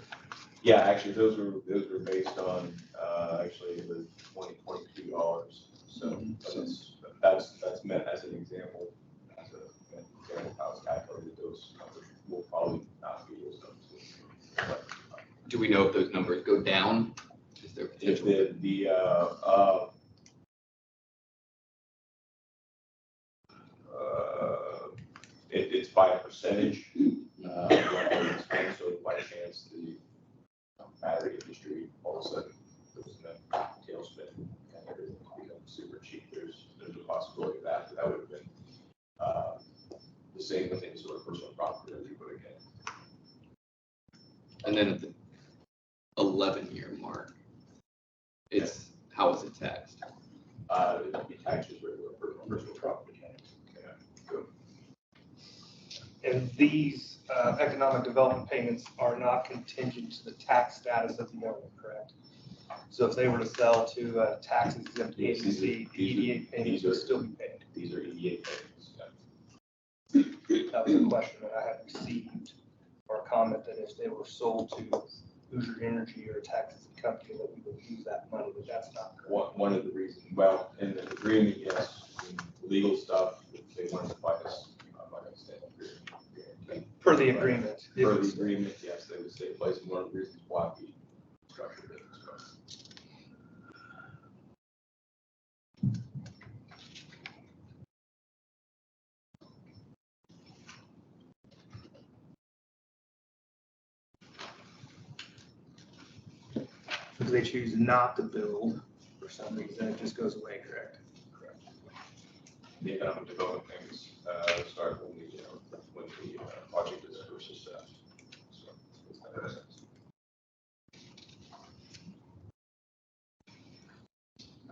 Yeah, actually, those were based on actually the 2022 dollars. So that's meant as an example, as an example of how it's calculated. Those numbers will probably not be as up to. Do we know if those numbers go down? Is there If potential? it's by a percentage, so by chance the battery industry all of a sudden goes in a tailspin and everything becomes super cheap. There's a possibility of that, but that would have been the same with any sort of personal property that we would have get. And then at the 11-year mark, it's how is it taxed? It would be taxed as regular personal property. And these economic development payments are not contingent to the tax status of the owner, correct? So if they were to sell to a tax exempt Yes, agency, the EDA payments would still be paid. These are EDA payments. That was a question that I had received, or a comment that if they were sold to Hoosier Energy or a tax exempt company, that we would use that money, but that's not correct. One of the reasons, well, in the agreement, yes, in legal stuff, they wanted to fight us. I'm not going to say agreement. Per the agreement. Per the agreement, yes, they would stay in place, and one of the reasons why we structured it this way. If they choose not to build for some reason, it just goes away, correct? Correct. The economic development payments start when the project is first assessed. So it's not that sense.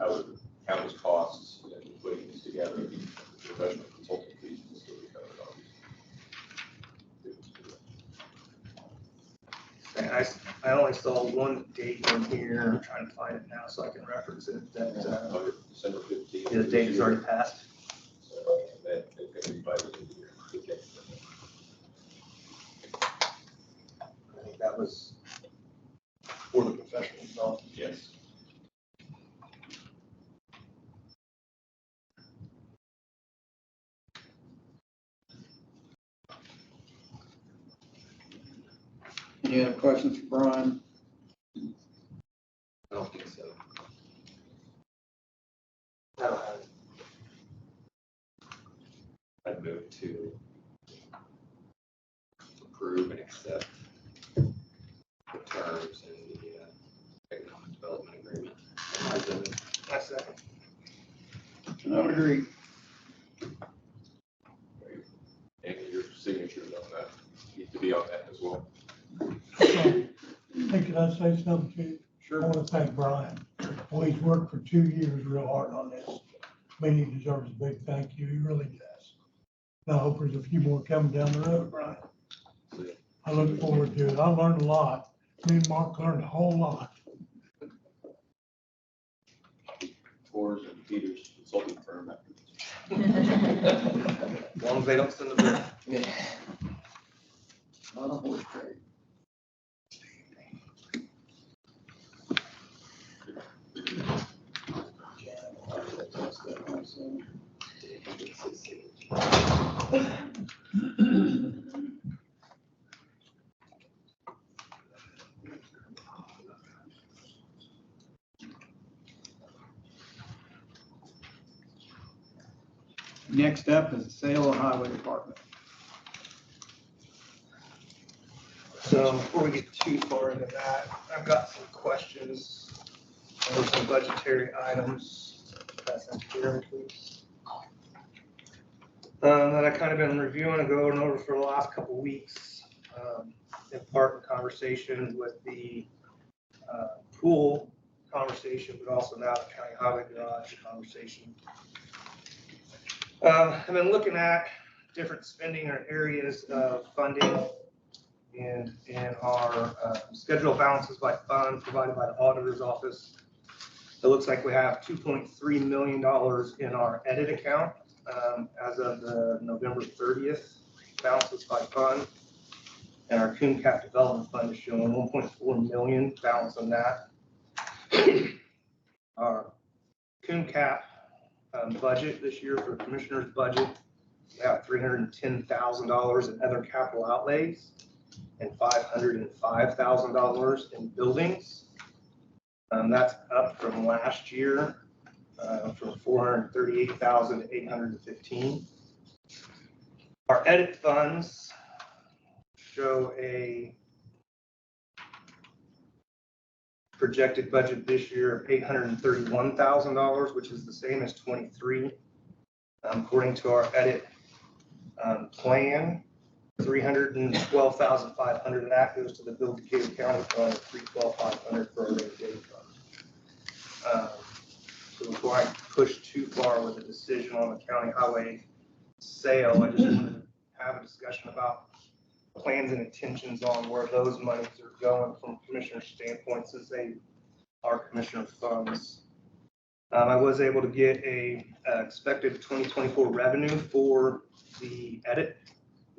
I would count as costs and putting these together, the professional consulting fees will still be covered, obviously. I only saw one date in here. I'm trying to find it now so I can reference it. That December 15th. the date has already passed. So that could be by the end of the year. I think that was for the professional development. Yes. Any other questions for Brian? I don't think so. I don't have it. I'd move to approve and accept the terms in the economic development agreement. I second. And I would agree. And your signature on that needs to be on that as well. Hey, can I say something to you? Sure. I want to thank Bryan. Well, he's worked for 2 years real hard on this. I mean, he deserves a big thank you. He really does. And I hope there's a few more coming down the road, Bryan. I look forward to it. I learned a lot. Me and Mark learned a whole lot. Coors and Peter's consulting firm. As long as they don't send the bill. Yeah. Not a horse trade. Next up is the sale of highway department. So before we get too far into that, I've got some questions or some budgetary items. That's in here, please. That I kind of been reviewing and going over for the last couple of weeks. In part in conversation with the pool conversation, but also now the county highway garage conversation. I've been looking at different spending or areas of funding in our schedule balances by fund provided by the auditor's office. It looks like we have $2.3 million in our edit account as of the November 30th balances by fund. And our coon cap development fund is showing 1.4 million balance on that. Our coon cap budget this year for the commissioner's budget, we have $310,000 in other capital outlays and $505,000 in buildings. That's up from last year, from $438,000 to $815,000. Our edit funds show a projected budget this year of $831,000, which is the same as 23. According to our edit plan, $312,500 of that goes to the Bill Decatur County Fund, $312,500 for our rainy day fund. So before I push too far with a decision on the county highway sale, I just wanted to have a discussion about plans and intentions on where those monies are going from commissioner standpoint, since they are commissioner funds. I was able to get a expected 2024 revenue for the edit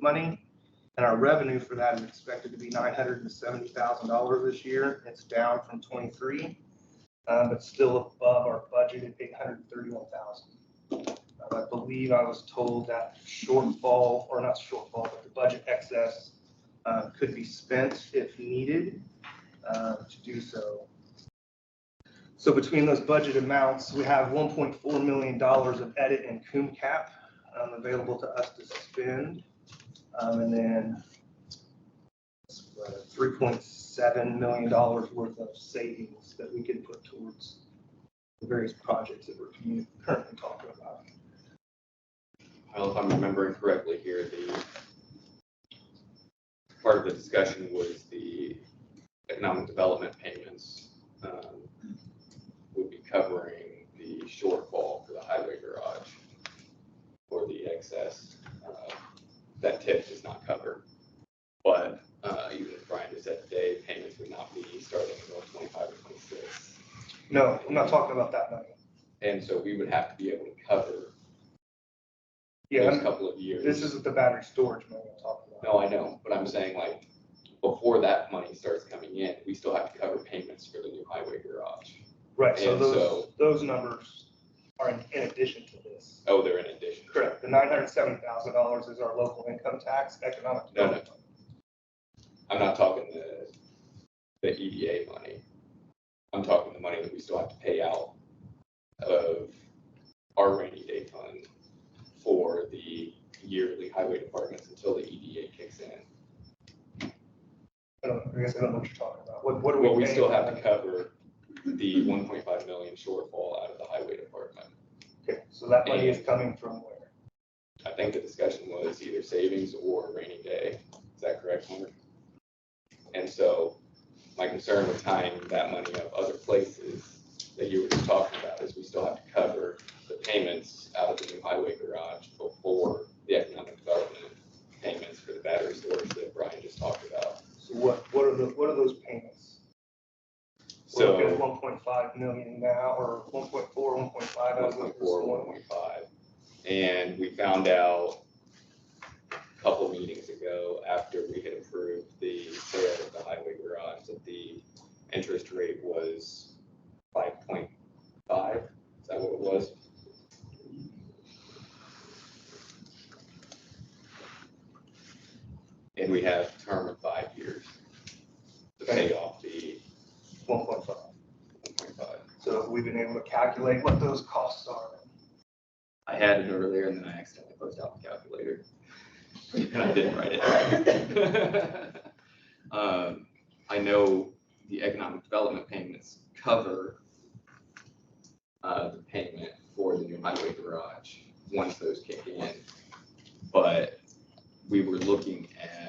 money, and our revenue for that is expected to be $970,000 this year. It's down from 23, but still above our budget at $831,000. I believe I was told that shortfall, or not shortfall, but the budget excess could be spent if needed to do so. So between those budget amounts, we have $1.4 million of edit and coon cap available to us to spend. And then $3.7 million worth of savings that we can put towards the various projects that we're currently talking about. Well, if I'm remembering correctly here, the part of the discussion was the economic development payments would be covering the shortfall for the highway garage or the excess that TIF does not cover. But even as Bryan just said today, payments would not be starting until 25 or 26. No, I'm not talking about that money. And so we would have to be able to cover Yeah, those couple of years. This isn't the battery storage money I'm talking about. No, I know, but I'm saying like before that money starts coming in, we still have to cover payments for the new highway garage. Right, so And those numbers are in addition to this. Oh, they're in addition. Correct. The $970,000 is our local income tax economic development. No. I'm not talking the EDA money. I'm talking the money that we still have to pay out of our rainy day fund for the yearly highway departments until the EDA kicks in. I guess I don't know what you're talking about. What are we Well, we paying? still have to cover the 1.5 million shortfall out of the highway department. Okay, so that money is coming from where? I think the discussion was either savings or rainy day. Is that correct, Mark? And so my concern with tying that money up other places that you were just talking about is we still have to cover the payments out of the new highway garage before the economic development payments for the battery storage that Bryan just talked about. So what are those payments? So we're looking at 1.5 million now, or 1.4, 1.5 as of this morning. 1.5. And we found out a couple meetings ago after we had approved the sale of the highway garage that the interest rate was 5.5. Is that what it was? And we have a term of 5 years to pay off the 1.5. 1.5. So have we been able to calculate what those costs are? I had it earlier and then I accidentally closed out the calculator. And I didn't write it. I know the economic development payments cover the payment for the new highway garage once those kick in. But we were looking at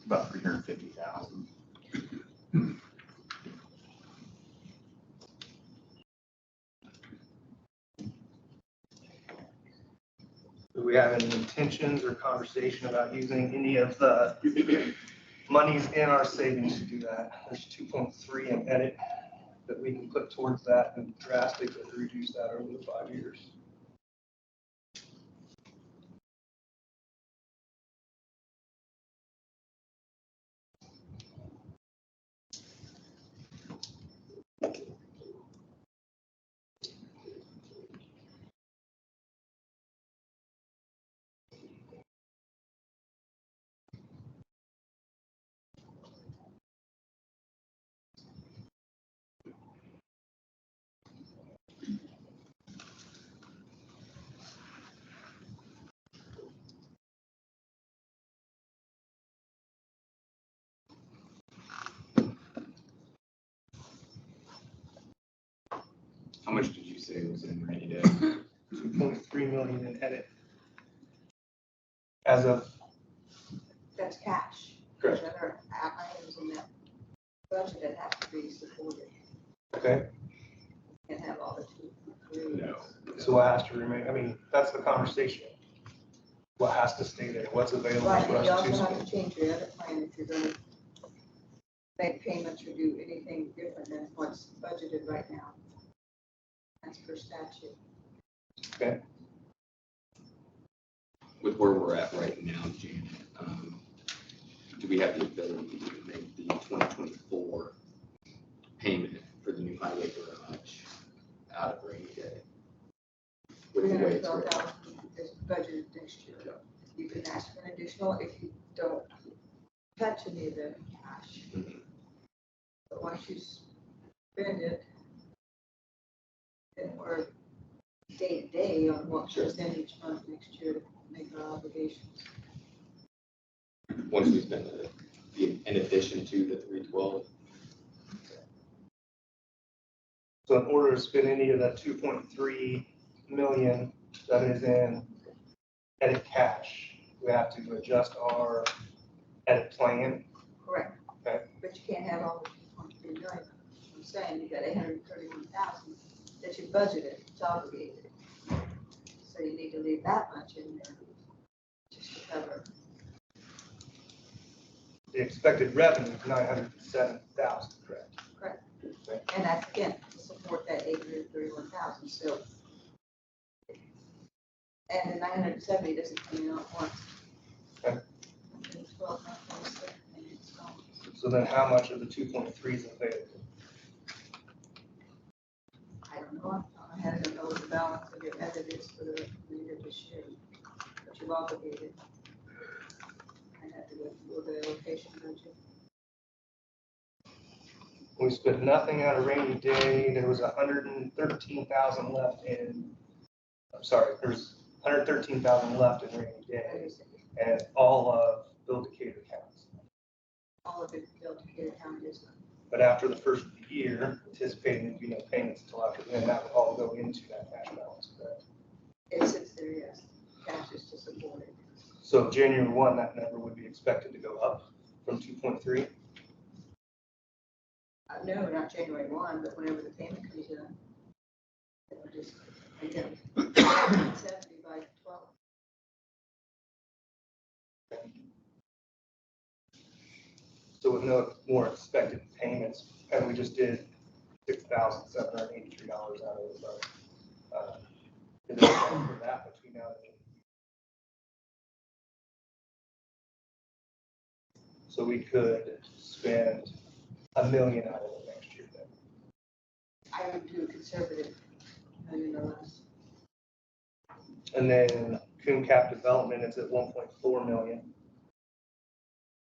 About 350,000. Do we have any intentions or conversation about using any of the monies in our savings to do that? There's 2.3 in edit that we can put towards that and drastically reduce that over the 5 years. how much did you say was in rainy day? 2.3 million in edit. As of, That's cash. Correct. Whatever items in that budget that have to be supported. okay, And have all the two. No. so what has to remain, I mean, that's the conversation. What has to stay there, what's available Right, for and you us also to have spend. to change your edit plan if you're gonna make payments or do anything different than what's budgeted right now. That's per statute. With where we're at right now, Janet, do we have the ability to make the 2024 payment for the new highway garage out of rainy day? With the way it's written? 312,000 is budgeted next year. You can ask for an additional if you don't touch any of the cash. Mhm. But once you spend it, then we're day to day on what percentage month next year to make our obligations. Once we spend in addition to the 312. So in order to spend any of that 2.3 million that is in edit cash, we have to adjust our edit plan. Correct. Okay. But you can't have all the 2.3 million. I'm saying you got 831,000 that you budgeted, it's obligated. So you need to leave that much in there just to cover. The expected revenue is 907,000, correct? Correct. And that's again, to support that 831,000 still. And the 970 doesn't come in at once. Okay. In 12 months, and it's gone. So then how much of the 2.3 is available? I don't know, I don't know what the balance of your edit is for the remainder of this year, but you've obligated. I have to go through the allocation budget. We spent nothing out of rainy day, there was 113,000 left in, I'm sorry, there's 113,000 left in rainy day, and all of Decatur counts. All of it built to Decatur County is. But after the first year, anticipating there'd be no payments until after then, that would all go into that cash balance, correct? It sits there, yes. Cash just to support it. So January 1, that number would be expected to go up from 2.3. No, not January 1, but whenever the payment comes in. It would just, again, 70 by 12. So with no more expected payments, and we just did $6,783 out of the budget. Is there room for that between now and then? So we could spend $1 million out of it next year then. I would do a conservative, $1 million or less. And then Coon Cap development is at 1.4 million,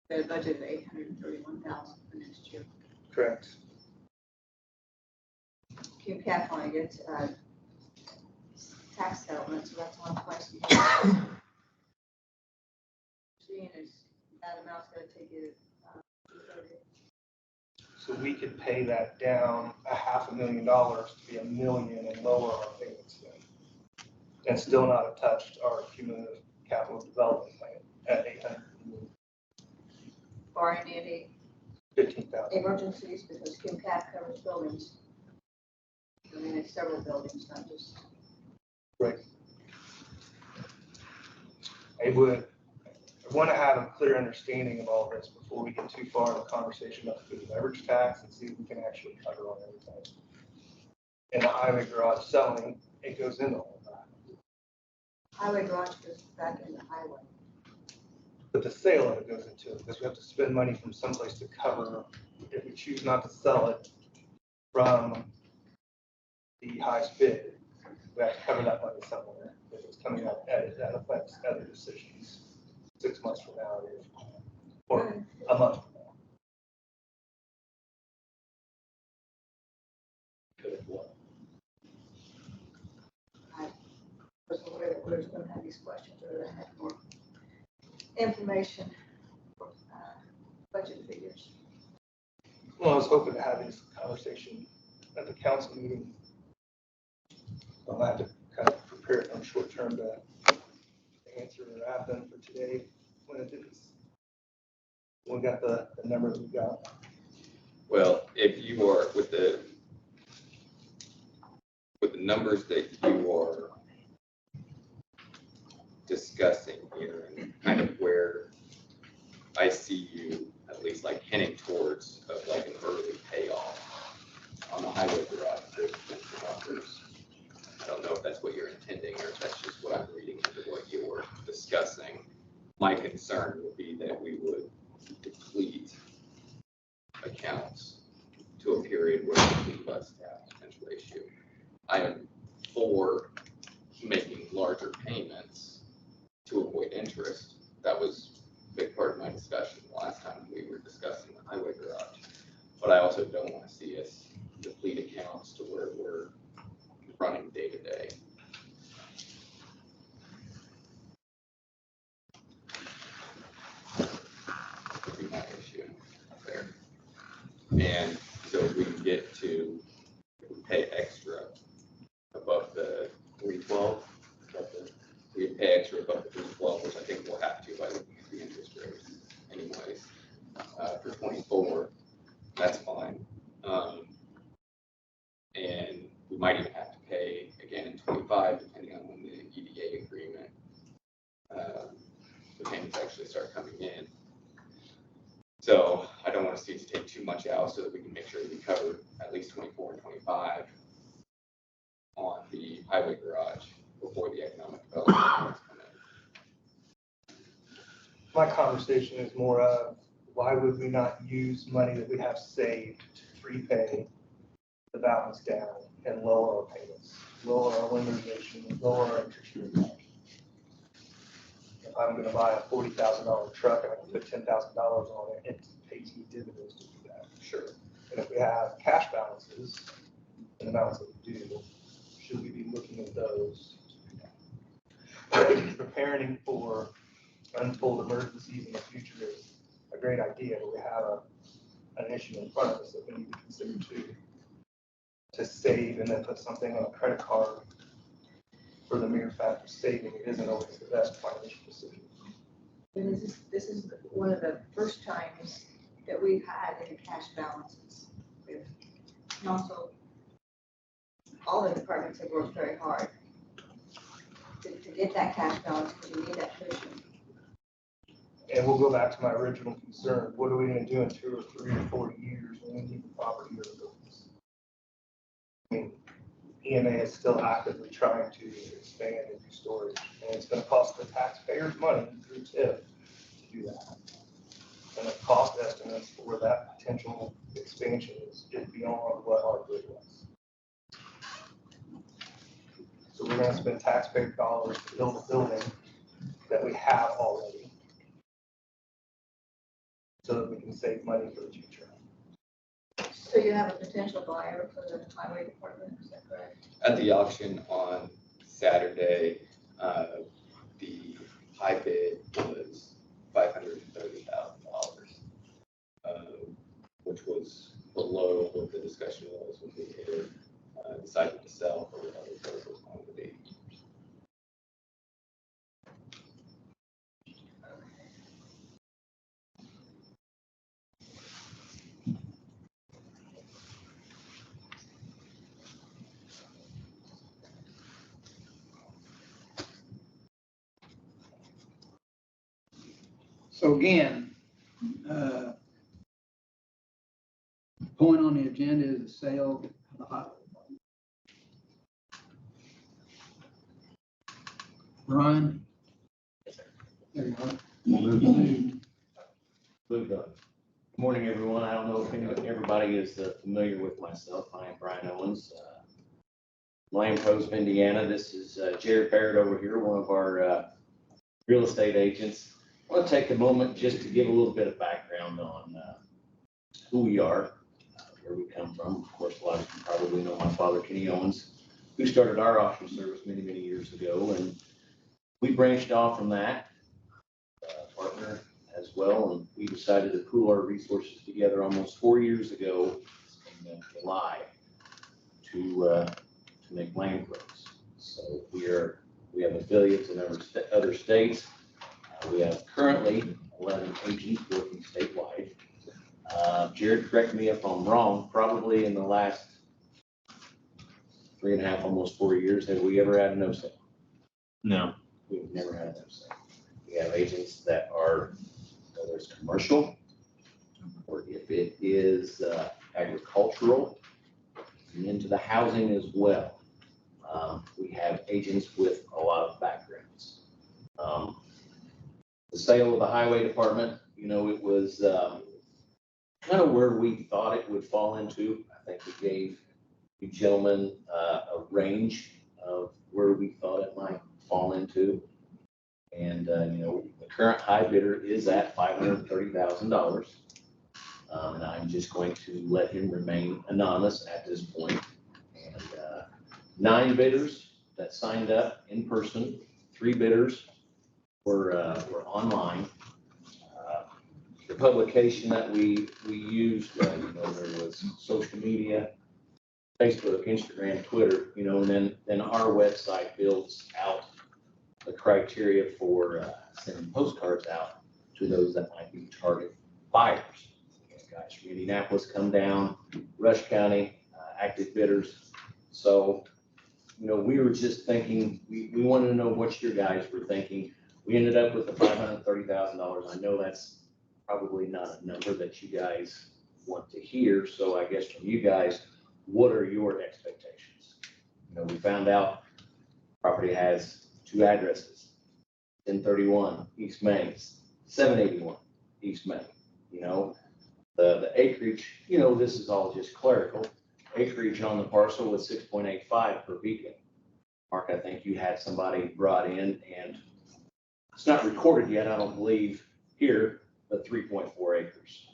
The budget of 831,000 for next year. correct? Cume Cap only gets tax settlement, so that's one twice a year. Seeing as that amount's gonna take you, 230. So we could pay that down $500,000 to be $1 million and lower our payments then. And still not have touched our cumulative capital development plan at 800. Barring any 15,000. emergencies, because Cume Cap covers buildings. I mean, it's several buildings, not just. Right. I want to have a clear understanding of all this before we get too far in the conversation about the food and beverage tax and see if we can actually cover on everything. And the highway garage selling, it goes into all that. Highway garage goes back in the highway. But the sale of it goes into it, because we have to spend money from someplace to cover, if we choose not to sell it from the highest bid, we have to cover that money somewhere. If it's coming out, that affects other decisions 6 months from now or a month from now. Could have what? I wasn't aware that we were going to have these questions, or I had more information for budget figures. Well, I was hoping to have this conversation at the council meeting. I'll have to kind of prepare it on short term to answer or have them for today when it is. We got the number that we got. Well, if you are with the numbers that you are discussing here and kind of where I see you at least like hinting towards of like an early payoff on the highway garage, there's potential numbers. I don't know if that's what you're intending or if that's just what I'm reading into what you're discussing. My concern would be that we would deplete accounts to a period where we leave us to have potential issue. I am for making larger payments to avoid interest. That was a big part of my discussion last time we were discussing the highway garage. But I also don't want to see us deplete accounts to where we're running day to day. Would be my issue there. And so if we can get to, if we pay extra above the 312, we pay extra above the 312, which I think we'll have to by looking at the interest rates anyways. For 24, that's fine. And we might even have to pay again in 25, depending on when the EDA agreement, the payments actually start coming in. So I don't want to see us take too much out so that we can make sure we cover at least 24 and 25 on the highway garage before the economic development come in. My conversation is more of why would we not use money that we have saved to prepay the balance down and lower our payments, lower our amortization, lower our interest rate. If I'm going to buy a $40,000 truck and I can put $10,000 on it, it pays me dividends to do that. Sure. And if we have cash balances and amounts that we do, should we be looking at those? Preparing for untold emergencies in the future is a great idea, but we have an issue in front of us that we need to consider too. To save and then put something on a credit card for the mere fact of stating it isn't always the best financial decision. And this is one of the first times that we've had any cash balances. And also, all the departments have worked very hard to get that cash balance, because you need that cushion. And we'll go back to my original concern. What are we gonna do in 2 or 3 or 4 years when we need the property or the buildings? I mean, EMA is still actively trying to expand and do storage, and it's gonna cost the taxpayers money through TIF to do that. And the cost estimates for that potential expansion is beyond what our bid was. So we're gonna spend taxpayer dollars to build a building that we have already, so that we can save money for the future. So you have a potential buyer for the highway department, is that correct? At the auction on Saturday, the high bid was $530,000, which was below what the discussion was when we had decided to sell for what other purpose was going to be. So again, point on the agenda is the sale of the highway department. Bryan? There you go. Good morning, everyone. I don't know if everybody is familiar with myself. I am Bryan Owens, Meyerrose of Indiana. This is Jared Barrett over here, one of our real estate agents. I want to take a moment just to give a little bit of background on who we are, where we come from. Of course, a lot of you probably know my father, Kenny Owens, who started our auction service many, many years ago. And we branched off from that partner as well. And we decided to pool our resources together almost 4 years ago in July to make Meyerrose. So we have affiliates in other states. We have currently 11 agents working statewide. Jared, correct me if I'm wrong, probably in the last 3.5, almost 4 years, have we ever had a no sale? No. We've never had a no sale. We have agents that are, whether it's commercial, or if it is agricultural, and into the housing as well. We have agents with a lot of backgrounds. The sale of the highway department, it was kind of where we thought it would fall into. I think we gave you gentlemen a range of where we thought it might fall into. And, the current high bidder is at $530,000. And I'm just going to let him remain anonymous at this point. And 9 bidders that signed up in person, 3 bidders were online. The publication that we used, there was social media, Facebook, Instagram, Twitter, and then our website builds out the criteria for sending postcards out to those that might be target buyers. Guys from Indianapolis come down, Rush County, active bidders. So, we were just thinking, we wanted to know what your guys were thinking. We ended up with the $530,000. I know that's probably not a number that you guys want to hear. So I guess from you guys, what are your expectations? We found out property has 2 addresses, 1031 East Main, 781 East Main. The acreage, this is all just clerical. Acreage on the parcel was 6.85 per beacon. Mark, I think you had somebody brought in, and it's not recorded yet, I don't believe here, but 3.4 acres.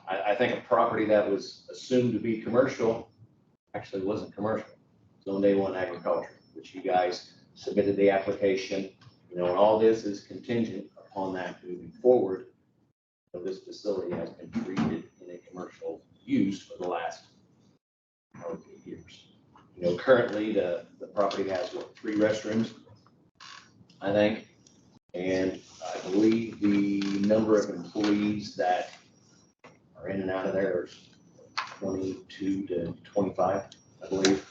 I think a property that was assumed to be commercial actually wasn't commercial. It's on A1 agriculture, which you guys submitted the application, and all this is contingent upon that moving forward. This facility has been treated in a commercial use for the last 8 years. You know, currently the property has what, 3 restrooms, I think. And I believe the number of employees that are in and out of there is 22 to 25, I believe.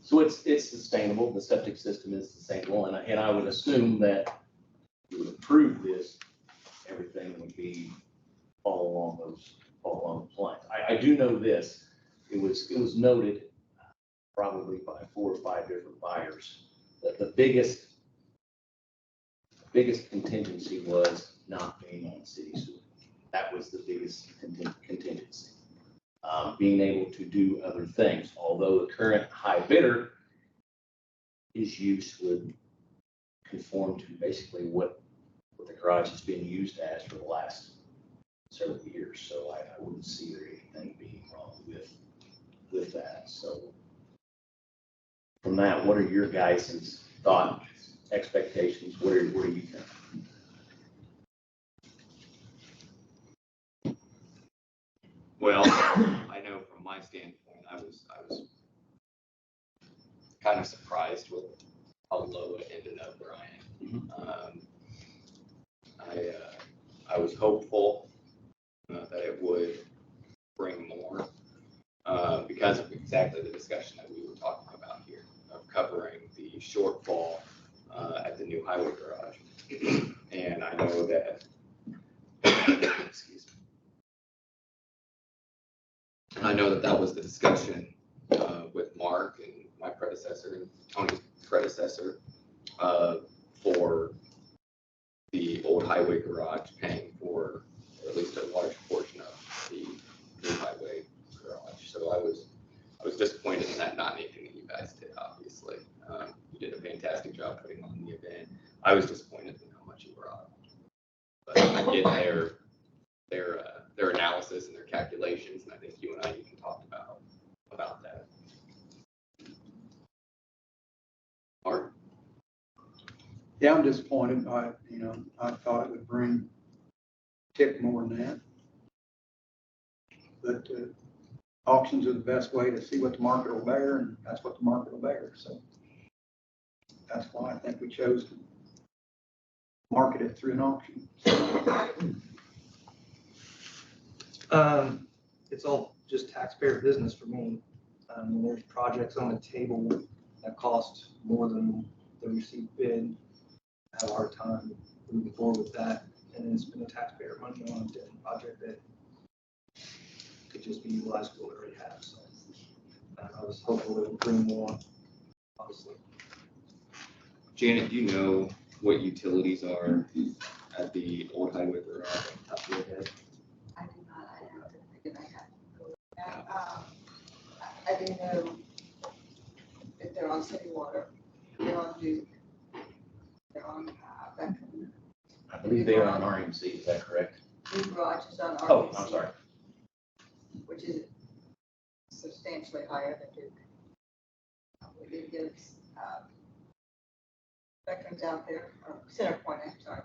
So it's sustainable. The septic system is sustainable. And I would assume that you would approve this, everything would be all along those lines. I do know this. It was noted probably by 4 or 5 different buyers that the biggest contingency was not being on city sewer. That was the biggest contingency. Being able to do other things, although the current high bidder, his use would conform to basically what the garage has been used as for the last several years. So I wouldn't see there anything being wrong with that. So from that, what are your guys' thoughts, expectations? What do you think? Well, I know from my standpoint, I was kind of surprised with how low it ended up, Bryan. I was hopeful that it would bring more because of exactly the discussion that we were talking about here of covering the shortfall at the new highway garage. And I know that, excuse me. I know that was the discussion with Mark and my predecessor and Tony's predecessor for the old highway garage paying for at least a large portion of the new highway garage. So I was disappointed in that, not anything that you guys did, obviously. You did a fantastic job putting on the event. I was disappointed in how much you brought. But I get their analysis and their calculations, and I think you and I even talked about that. Mark? Yeah, I'm disappointed. I thought it would tip more than that. But auctions are the best way to see what the market will bear, and that's what the market will bear. So that's why I think we chose to market it through an auction. It's all just taxpayer business for me. When there's projects on the table that cost more than the received bid, I have a hard time moving forward with that. And it's been a taxpayer money on a different project that could just be utilized for what we already have. So I was hopeful it would bring more, obviously. Janet, do you know what utilities are at the old highway garage on top of your head? I do not, I have to think if I have. I do know that they're on city water, they're on Houk, they're on Beckman. I believe they are on RMC, is that correct? New garage is on RBC. Oh, I'm sorry. Which is substantially higher than Duke. We did get Beckman's out there, or Center Point, I'm sorry.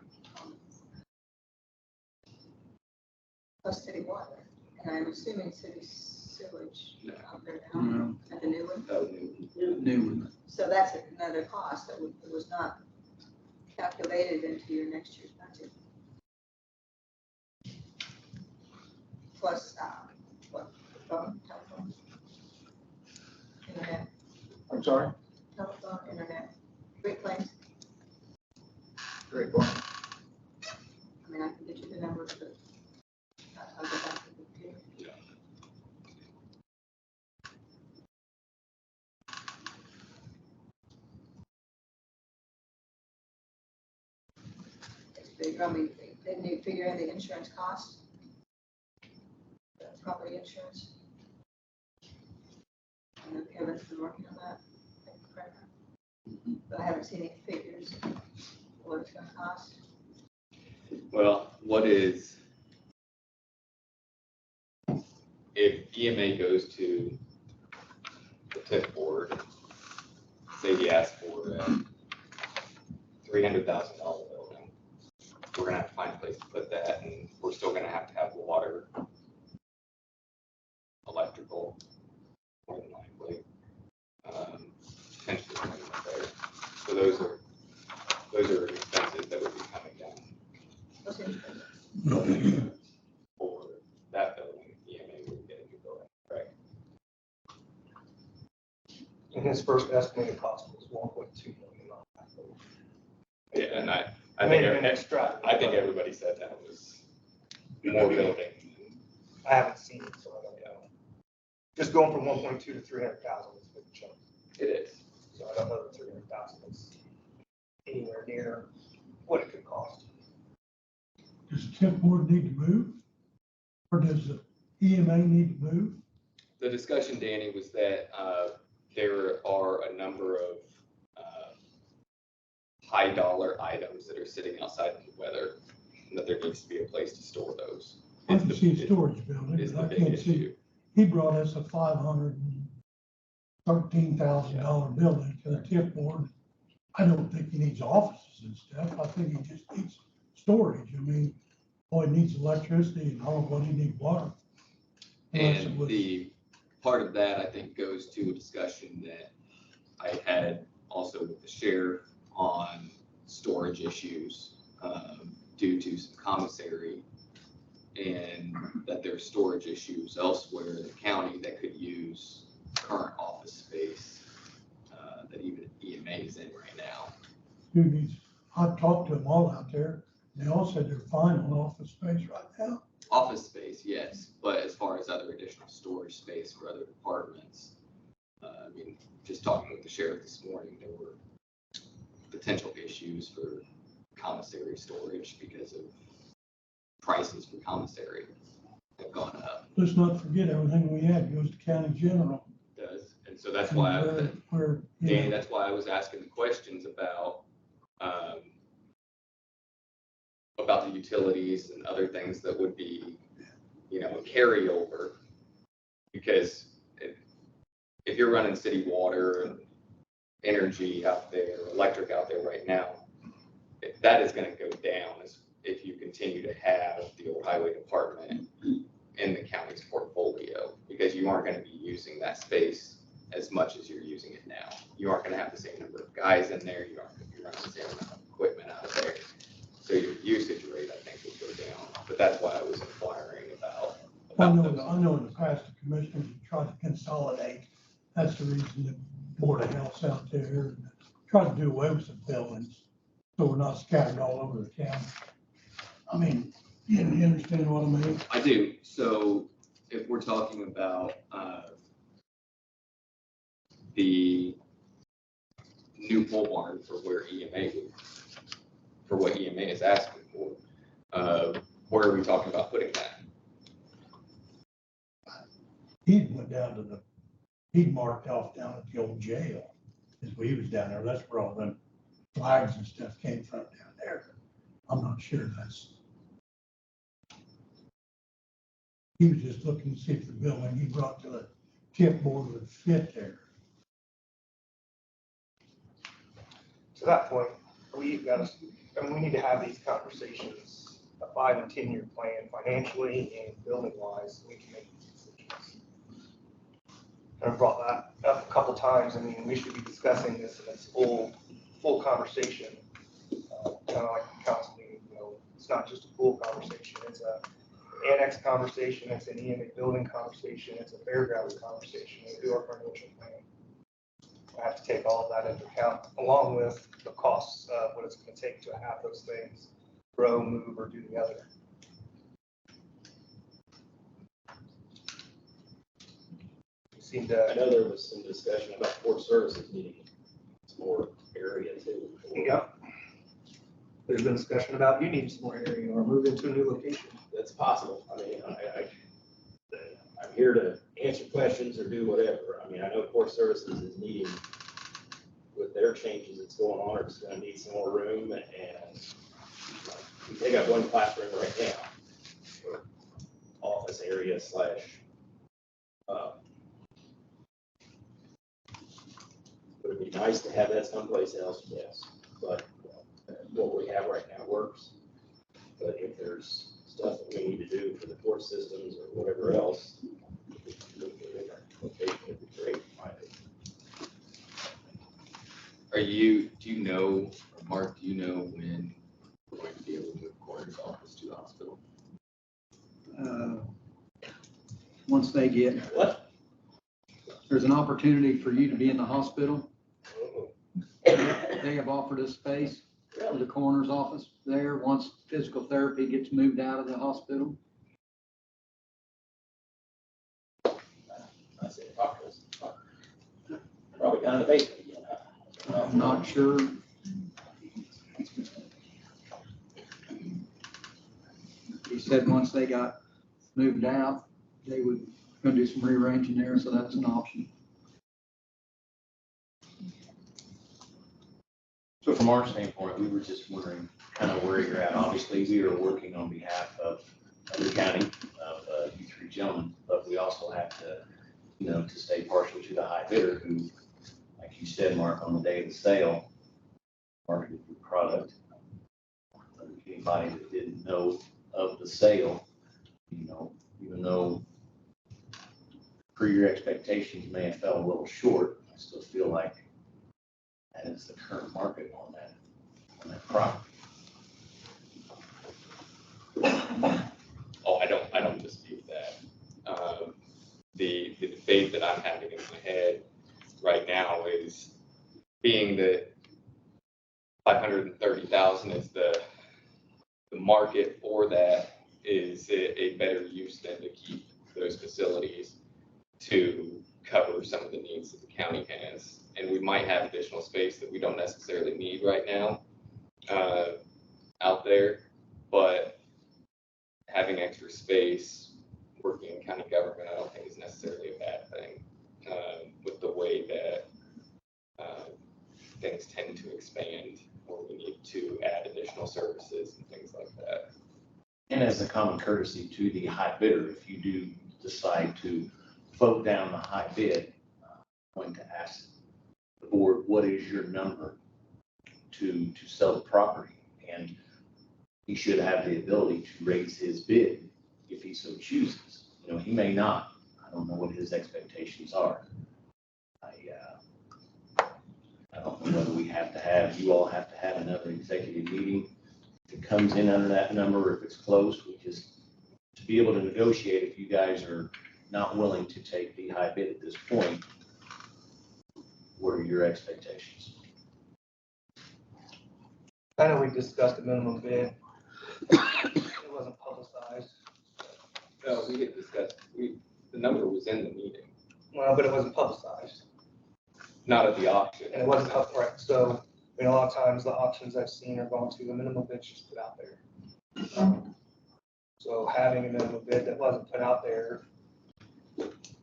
Plus city water, and I'm assuming city sewage out there now, at the new one. Oh, New one. So that's another cost that was not calculated into your next year's budget. Plus, what, phone, telephone, internet, I'm sorry? telephone, internet, Great Plains. Great point. I mean, I can get you the numbers, but I'll go back to the computer. It's big. I mean, didn't you figure in the insurance cost? The property insurance? I know Kevin's been working on that. But I haven't seen any figures, what it's gonna cost. well, if EMA goes to the TIF board, say he asks for a $300,000 building, we're gonna have to find a place to put that, and we're still gonna have water, electrical, more than likely. So those are expenses that would be coming down for that building. EMA would get a new building, right? And his first estimated cost was 1.2 million on that building. Yeah, and I May think, have been extra. I think everybody said that was more building. I haven't seen it, so I don't know. Just going from 1.2 to 300,000 is a big chunk. It is. So I don't know that 300,000 is anywhere near what it could cost. Does the temp board need to move? Or does the EMA need to move? The discussion, Danny, was that there are a number of high dollar items that are sitting outside in the weather, and that there needs to be a place to store those. I can see a storage building, It's the but I big can't see. issue. He brought us a $513,000 building to the tip board. I don't think he needs offices and stuff. I think he just needs storage. I mean, boy, he needs electricity and all of what he needs water. Unless it And was- the part of that, I think, goes to a discussion that I had also with the sheriff on storage issues due to some commissary, and that there's storage issues elsewhere in the county that could use current office space that even EMA is in right now. Who needs, I've talked to them all out there. They all said they're fine on office space right now. Office space, yes, but as far as other additional storage space for other departments, I mean, just talking with the sheriff this morning, there were potential issues for commissary storage because of prices for commissary have gone up. Let's not forget everything we had goes to county general. Does, and so that's why, We're, you Danny, know, that's why I was asking the questions about the utilities and other things that would be, you know, a carryover. Because if you're running city water and energy out there, electric out there right now, that is going to go down if you continue to have the old highway department in the county's portfolio, because you aren't going to be using that space as much as you're using it now. You aren't going to have the same number of guys in there. You aren't going to be running the same amount of equipment out of there. So your usage rate, I think, will go down. But that's why I was inquiring about I those. know in the past, the commissioners have tried to consolidate. That's the reason the Board of Health's out there, try to do away with some buildings, so we're not scattered all over the county. I mean, you understand what I mean? I do. So if we're talking about the new pole barn for where EMA would, for what EMA is asking for, where are we talking about putting that? He went down to he marked off down at the old jail, as he was down there. That's where all them flags and stuff came from down there. I'm not sure he was just looking to see if the building he brought to the tip board would fit there. To that point, we need to have these conversations, a 5 and 10 year plan financially and building wise, so we can make these decisions. And I've brought that up a couple times. I mean, we should be discussing this in its full conversation. Kind of like the council meeting, you know, it's not just a pool conversation, it's a annex conversation, it's an EMA building conversation, it's a fairgrounds conversation, we do our financial plan. I have to take all of that into account, along with the costs of what it's gonna take to have those things grow, move, or do the other. Seem I to, know there was some discussion about port services needing some more area too. yeah. There's been discussion about you need some more area or move into a new location. That's possible. I mean, I'm here to answer questions or do whatever. I mean, I know port services is needing, with their changes that's going on, it's gonna need some more room, and they got one classroom right now for office area slash would it be nice to have that someplace else? Yes, but what we have right now works. But if there's stuff that we need to do for the port systems or whatever else, we can move to a different location, it'd be great, in my opinion. do you know, or Mark, do you know when we're going to be able to move coroner's office to the hospital? Once they get, What? there's an opportunity for you to be in the hospital. They have offered us space for the coroner's office there once physical therapy gets moved out of the hospital. I said, probably down in the basement again, huh? I'm not sure. He said once they got moved out, they would gonna do some rearranging there, so that's an option. So from our standpoint, we were just wondering kind of where you're at. Obviously, we are working on behalf of the county, of you three gentlemen, but we also have to, to stay partial to the high bidder who, like you said, Mark, on the day of the sale, marketed your product. Anybody that didn't know of the sale, even though per your expectations may have fell a little short, I still feel like that is the current market on that property. Oh, I don't dispute that. The debate that I'm having in my head right now is being that 530,000 is the market for that, is it a better use than to keep those facilities to cover some of the needs that the county has? And we might have additional space that we don't necessarily need right now out there, but having extra space working in county government, I don't think is necessarily a bad thing with the way that things tend to expand, or we need to add additional services and things like that. And as a common courtesy to the high bidder, if you do decide to vote down the high bid, I'm going to ask the board, what is your number to sell the property? And he should have the ability to raise his bid if he so chooses. He may not. I don't know what his expectations are. I don't know whether you all have to have another executive meeting. If it comes in under that number, if it's close, we just, to be able to negotiate, if you guys are not willing to take the high bid at this point, what are your expectations? I know we discussed the minimum bid. It wasn't publicized. No, we had discussed, the number was in the meeting, Well, but it wasn't publicized. not at the auction. And it wasn't right. So, a lot of times the auctions I've seen are going to the minimum bid just put out there. So having a minimum bid that wasn't put out there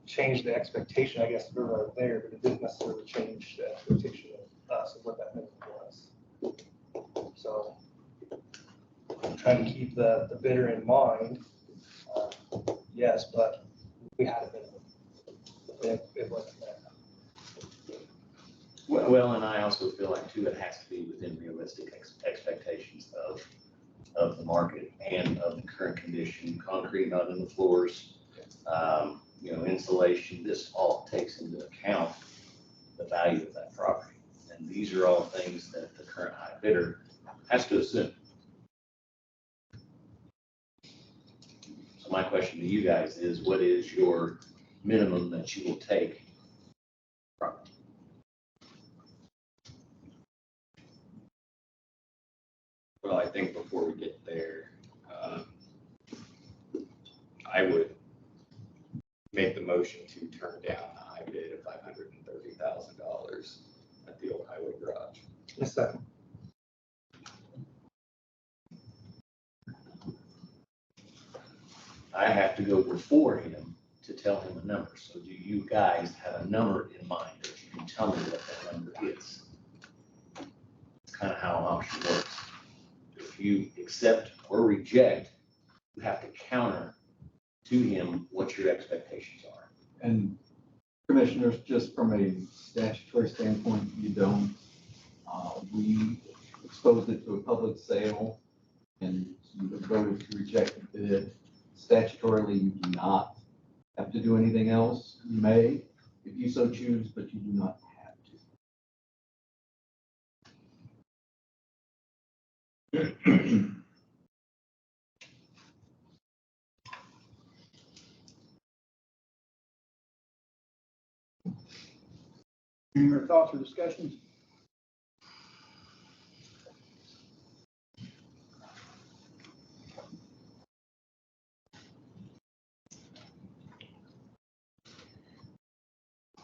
changed the expectation, I guess, of everybody there, but it didn't necessarily change the expectation of us of what that minimum was. So I'm trying to keep the bidder in mind. Yes, but we had a minimum. It wasn't that. Well, and I also feel like too, it has to be within realistic expectations of the market and of the current condition, concrete not in the floors, insulation. This all takes into account the value of that property. And these are all things that the current high bidder has to assume. So my question to you guys is, what is your minimum that you will take? Well, I think before we get there, I would make the motion to turn down the high bid of $530,000 at the old highway garage. Yes, sir. I have to go before him to tell him a number. So do you guys have a number in mind that you can tell me what that number is? It's kind of how an auction works. If you accept or reject, you have to counter to him what your expectations are. And commissioners, just from a statutory standpoint, you don't. We exposed it to a public sale and you voted to reject the bid. Statutorily, you do not have to do anything else. You may, if you so choose, but you do not Any more thoughts or discussions?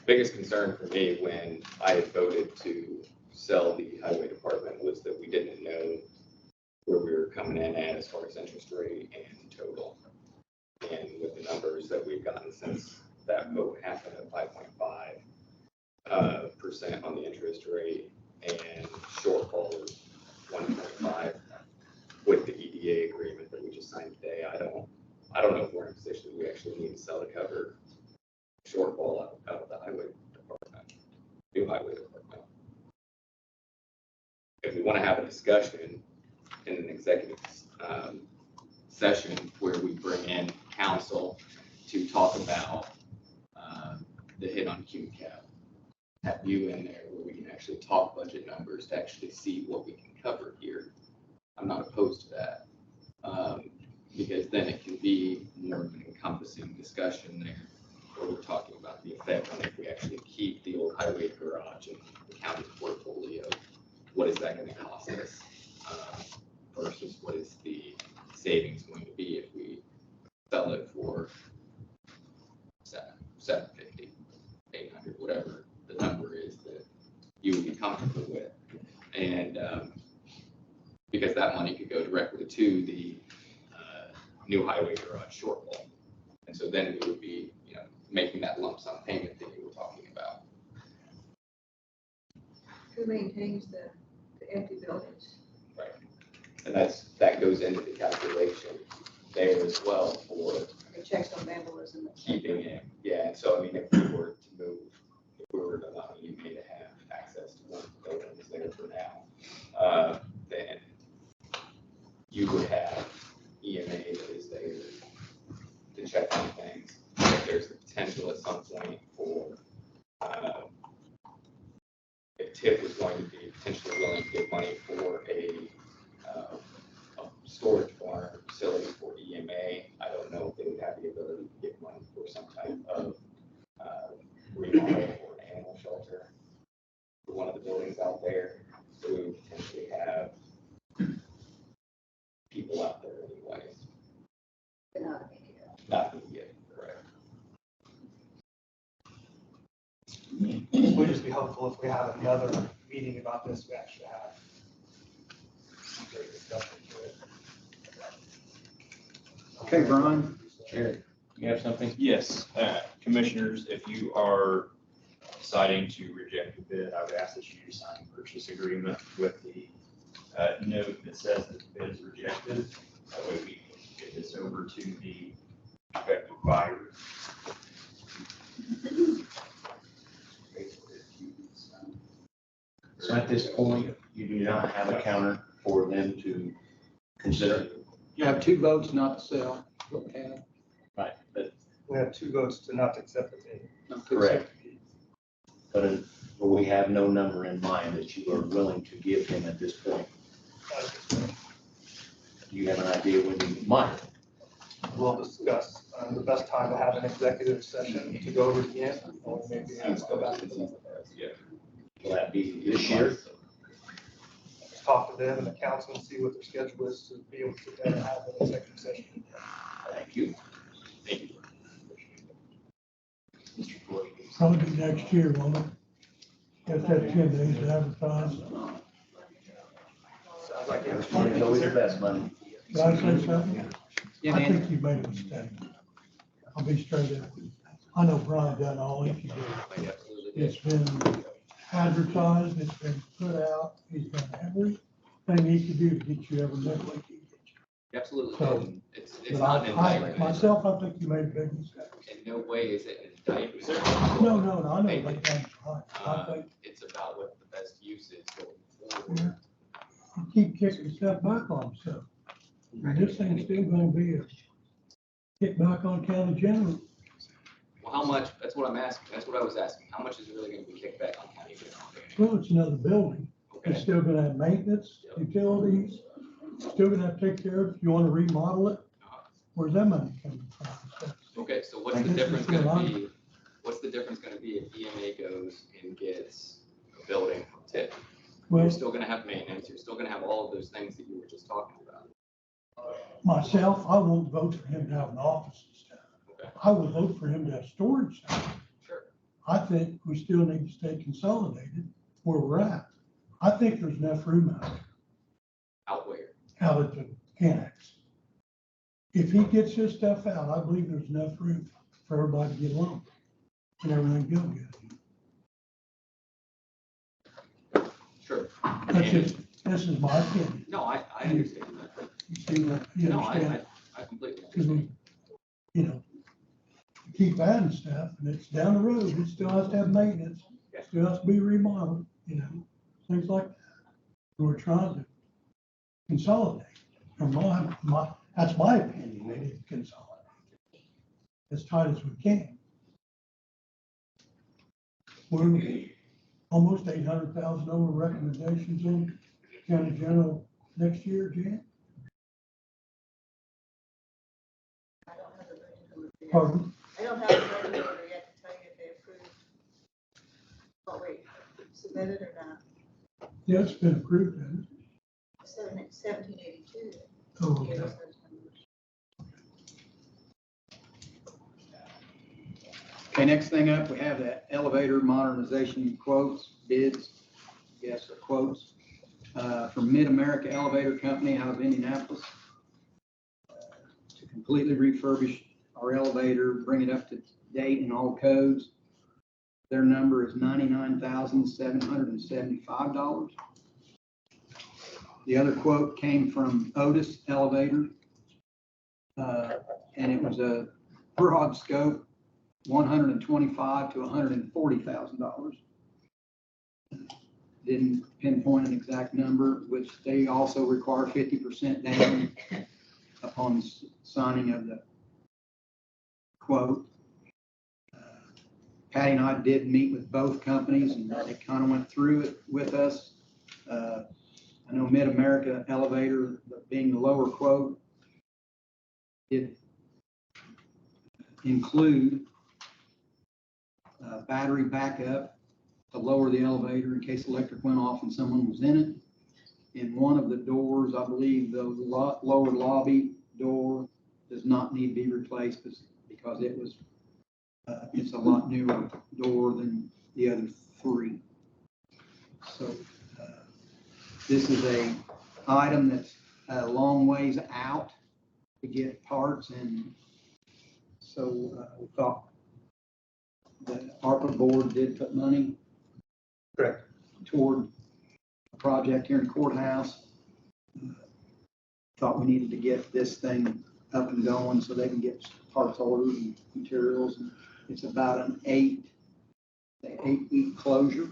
Biggest concern for me when I had voted to sell the highway department was that we didn't know where we were coming in at as far as interest rate and total. And with the numbers that we've gotten since that vote happened at 5.5% on the interest rate and shortfall of 1.5 with the EDA agreement that we just signed today, I don't know if we're in a position that we actually need to sell to cover shortfall out of the highway department, new highway department. If we want to have a discussion in an executive session where we bring in counsel to talk about the hit on Q cap, have you in there where we can actually talk budget numbers to actually see what we can cover here. I'm not opposed to that, because then it can be more of an encompassing discussion there, where we're talking about the effect on if we actually keep the old highway garage in the county portfolio, what is that going to cost us versus what is the savings going to be if we sell it for $750, $800, whatever the number is that you would be comfortable with. And because that money could go directly to the new highway garage shortfall. And so then we would be, making that lump sum payment that you were talking about. Who maintains the empty buildings? Right. And that goes into the calculation there as well for It checks on vandalism. keeping it. Yeah, and so I mean, if we were to move, if we were to allow EMA to have access to one of the buildings there for now, then you would have EMA that is there to check on things. If there's the potential at some point for, if TIP was going to be potentially willing to give money for a storage barn or facility for EMA, I don't know if they would have the ability to give money for some type of remodel or an animal shelter for one of the buildings out there. So we would potentially have people out there anyways. Not immediate, correct. It would just be helpful if we have another meeting about this, we actually have some great discussion to it. Okay, Bryan. Sure. You have something? Yes, commissioners, if you are deciding to reject the bid, I would ask that you sign a purchase agreement with the note that says that the bid is rejected. That way we can get this over to the effective buyer. So at this point, you do not have a counter for them to consider? You have 2 votes not to sell. What we have. Right, but We have 2 votes to not accept the bid. Not to correct. But we have no number in mind that you are willing to give him at this point. Do you have an idea when you might? We'll discuss the best time to have an executive session to go over it again, or maybe let's go back to the. Will that be this year? Let's talk to them and the council and see what their schedule is to be able to sit down and have an executive session. Thank you. Thank you. Mr. Floyd. Probably next year, won't it? Have to have 10 days to advertise. Sounds like it's Money's always the best money. Did I say something? Yeah, I man. think you made a mistake. I'll be straight up. I know Bryan done all he can do. It's been advertised, it's been put out, he's done everything he could do to get you every nickel he can get you. Absolutely. So, It's But not an I, indictment. myself, I think you made a big mistake. In no way is it an indictment. No, I know, like that's right. I think It's about what the best use is going you forward. keep kicking stuff back on himself. And this thing's still gonna be a hit back on county general. Well, how much, that's what I'm asking, that's what I was asking, how much is really gonna be kicked back on county general? Well, it's another building. It's Okay, still gonna have maintenance, utilities, still gonna have to take care of, if you wanna remodel it, where's that money coming from? Okay, so what's the This is difference what gonna I'm- be, what's the difference gonna be if EMA goes and gets a building from TIP? You're Well, still gonna have maintenance, you're still gonna have all of those things that you were just talking about. myself, I won't vote for him to have an office and stuff. Okay. I will vote for him to have storage stuff. Sure. I think we still need to stay consolidated where we're at. I think there's enough room Out where? out at the annex. If he gets his stuff out, I believe there's enough room for everybody to get along and everything go good. Sure. That's just, this is my opinion. No, I understand that. You see what, you No, understand? I completely Because understand. we, you know, keep adding stuff and it's down the road. It still has to have maintenance. It still has to be remodeled, you know, things like that. We're trying to consolidate. From that's my opinion. We need to consolidate as tight as we can. We're almost 800,000 over recommendations in county general next year, Jan. I don't have the budget order yet. Pardon? I don't have the budget order yet to tell you if they approved what we submitted or not. Yeah, it's been approved, hasn't it? 1782. Oh, Gave okay. us those numbers. Okay, next thing up, we have the elevator modernization quotes, bids, yes, or quotes, from Mid-America Elevator Company out of Indianapolis, to completely refurbish our elevator, bring it up to date in all codes. Their number is $99,775. The other quote came from Otis Elevator, and it was a broad scope, $125,000 to $140,000. Didn't pinpoint an exact number, which they also require 50% down upon signing of the quote. Patty and I did meet with both companies and they kind of went through it with us. I know Mid-America Elevator, being the lower quote, did include battery backup to lower the elevator in case electric went off and someone was in it. In one of the doors, I believe the lower lobby door does not need to be replaced because it was, it's a lot newer door than the other three. So this is a item that's a long ways out to get parts, and so we thought the ARPA board did put money Correct. toward a project here in the courthouse. Thought we needed to get this thing up and going so they can get parts ordered and materials. And it's about an 8-week closure.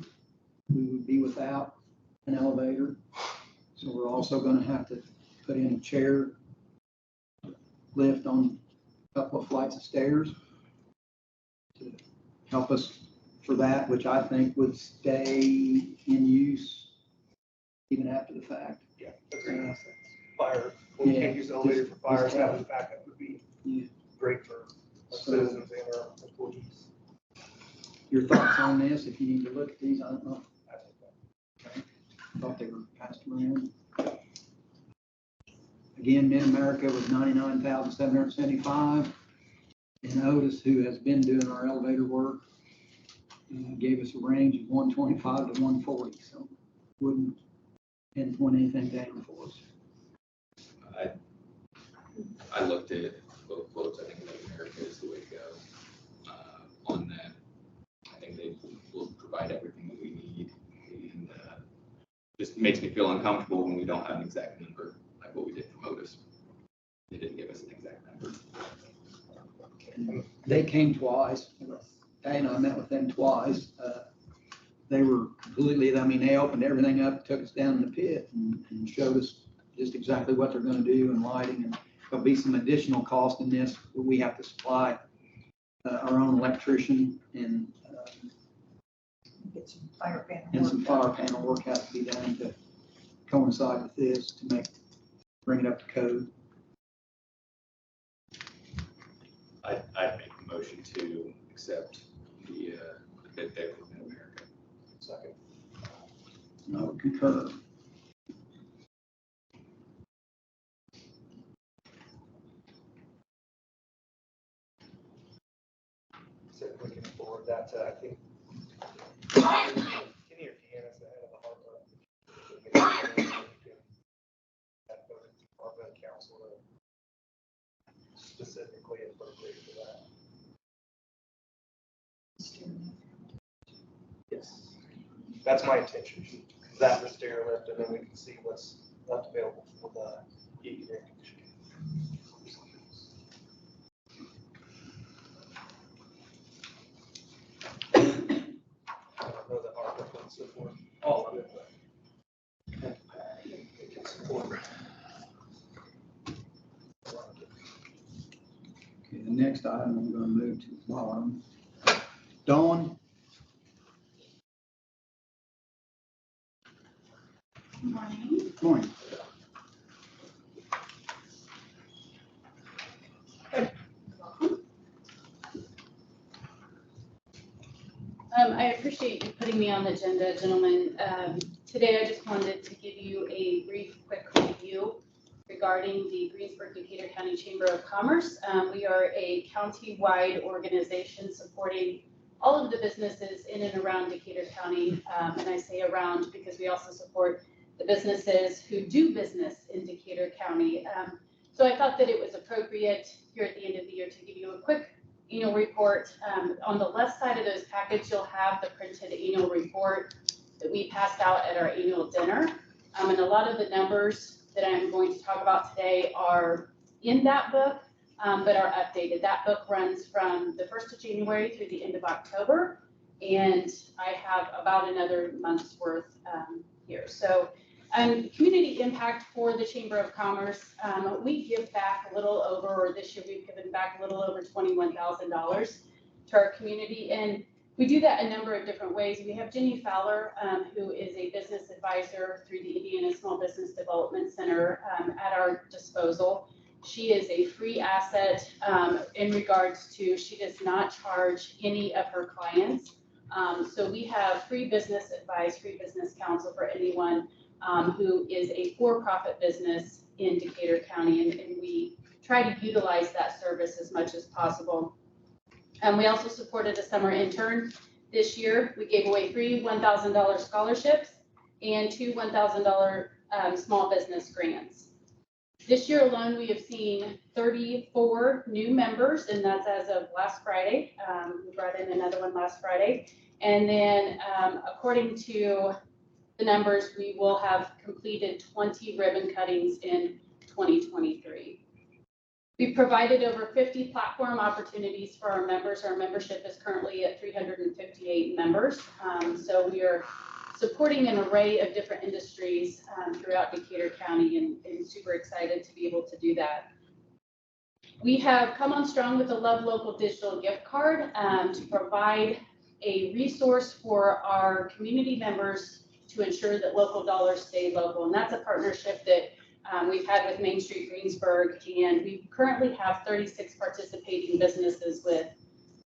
We would be without an elevator. So we're also going to have to put in a chair lift on a couple of flights of stairs to help us for that, which I think would stay in use even after the fact. Yeah, that's an asset. Fire, when we can't use the elevator for fires, just having backup would be great for our citizens and our employees. Your thoughts on this, if you need to look at these, I don't know. Okay. Thought they were passed around. Again, Mid-America was $99,775. And Otis, who has been doing our elevator work, gave us a range of $125 to $140, so wouldn't pinpoint anything down for us. I looked at both quotes. I think Mid-America is the way to go on that. I think they will provide everything that we need, and just makes me feel uncomfortable when we don't have an exact number like what we did from Otis. They didn't give us an exact number. And they came twice. Patty and I met with them twice. They were completely, I mean, they opened everything up, took us down in the pit and showed us just exactly what they're going to do and lighting. And there'll be some additional cost in this. We have to supply our own electrician and Get some fire panel. and some fire panel work has to be done to coincide with this to make bring it up to code. I'd make a motion to accept the bid there from Mid-America. Second. No, concur. So looking forward that, I think. Kenny or Deanna's the head of the Heart That voted to Broadband Council specifically appropriate for that. Yes. That's my intention. That the stair lift, and then we can see what's left available for the heat and air conditioning. I don't know that ARPA can support all of it, but it can support. Okay, the next item I'm gonna move to the bottom. Dawn? Morning. Morning. I appreciate you putting me on the agenda, gentlemen. Today, I just wanted to give you a brief, quick review regarding the Greensburg Decatur County Chamber of Commerce. We are a county-wide organization supporting all of the businesses in and around Decatur County. And I say around because we also support the businesses who do business in Decatur County. So I thought that it was appropriate here at the end of the year to give you a quick annual report. On the left side of those packets, you'll have the printed annual report that we passed out at our annual dinner. And a lot of the numbers that I'm going to talk about today are in that book, but are updated. That book runs from the 1st of January through the end of October, and I have about another month's worth here. So community impact for the Chamber of Commerce, we give back a little over, or this year we've given back a little over $21,000 to our community. And we do that a number of different ways. We have Jenny Fowler, who is a business advisor through the Indiana Small Business Development Center at our disposal. She is a free asset in regards to, she does not charge any of her clients. So we have free business advice, free business counsel for anyone who is a for-profit business in Decatur County, and we try to utilize that service as much as possible. We also supported a summer intern this year. We gave away 3 $1,000 scholarships and 2 $1,000 small business grants. This year alone, we have seen 34 new members, and that's as of last Friday. We brought in another one last Friday. And then according to the numbers, we will have completed 20 ribbon cuttings in 2023. We've provided over 50 platform opportunities for our members. Our membership is currently at 358 members. So we are supporting an array of different industries throughout Decatur County, and super excited to be able to do that. We have come on strong with the Love Local digital gift card to provide a resource for our community members to ensure that local dollars stay local. And that's a partnership that we've had with Main Street Greensburg, and we currently have 36 participating businesses with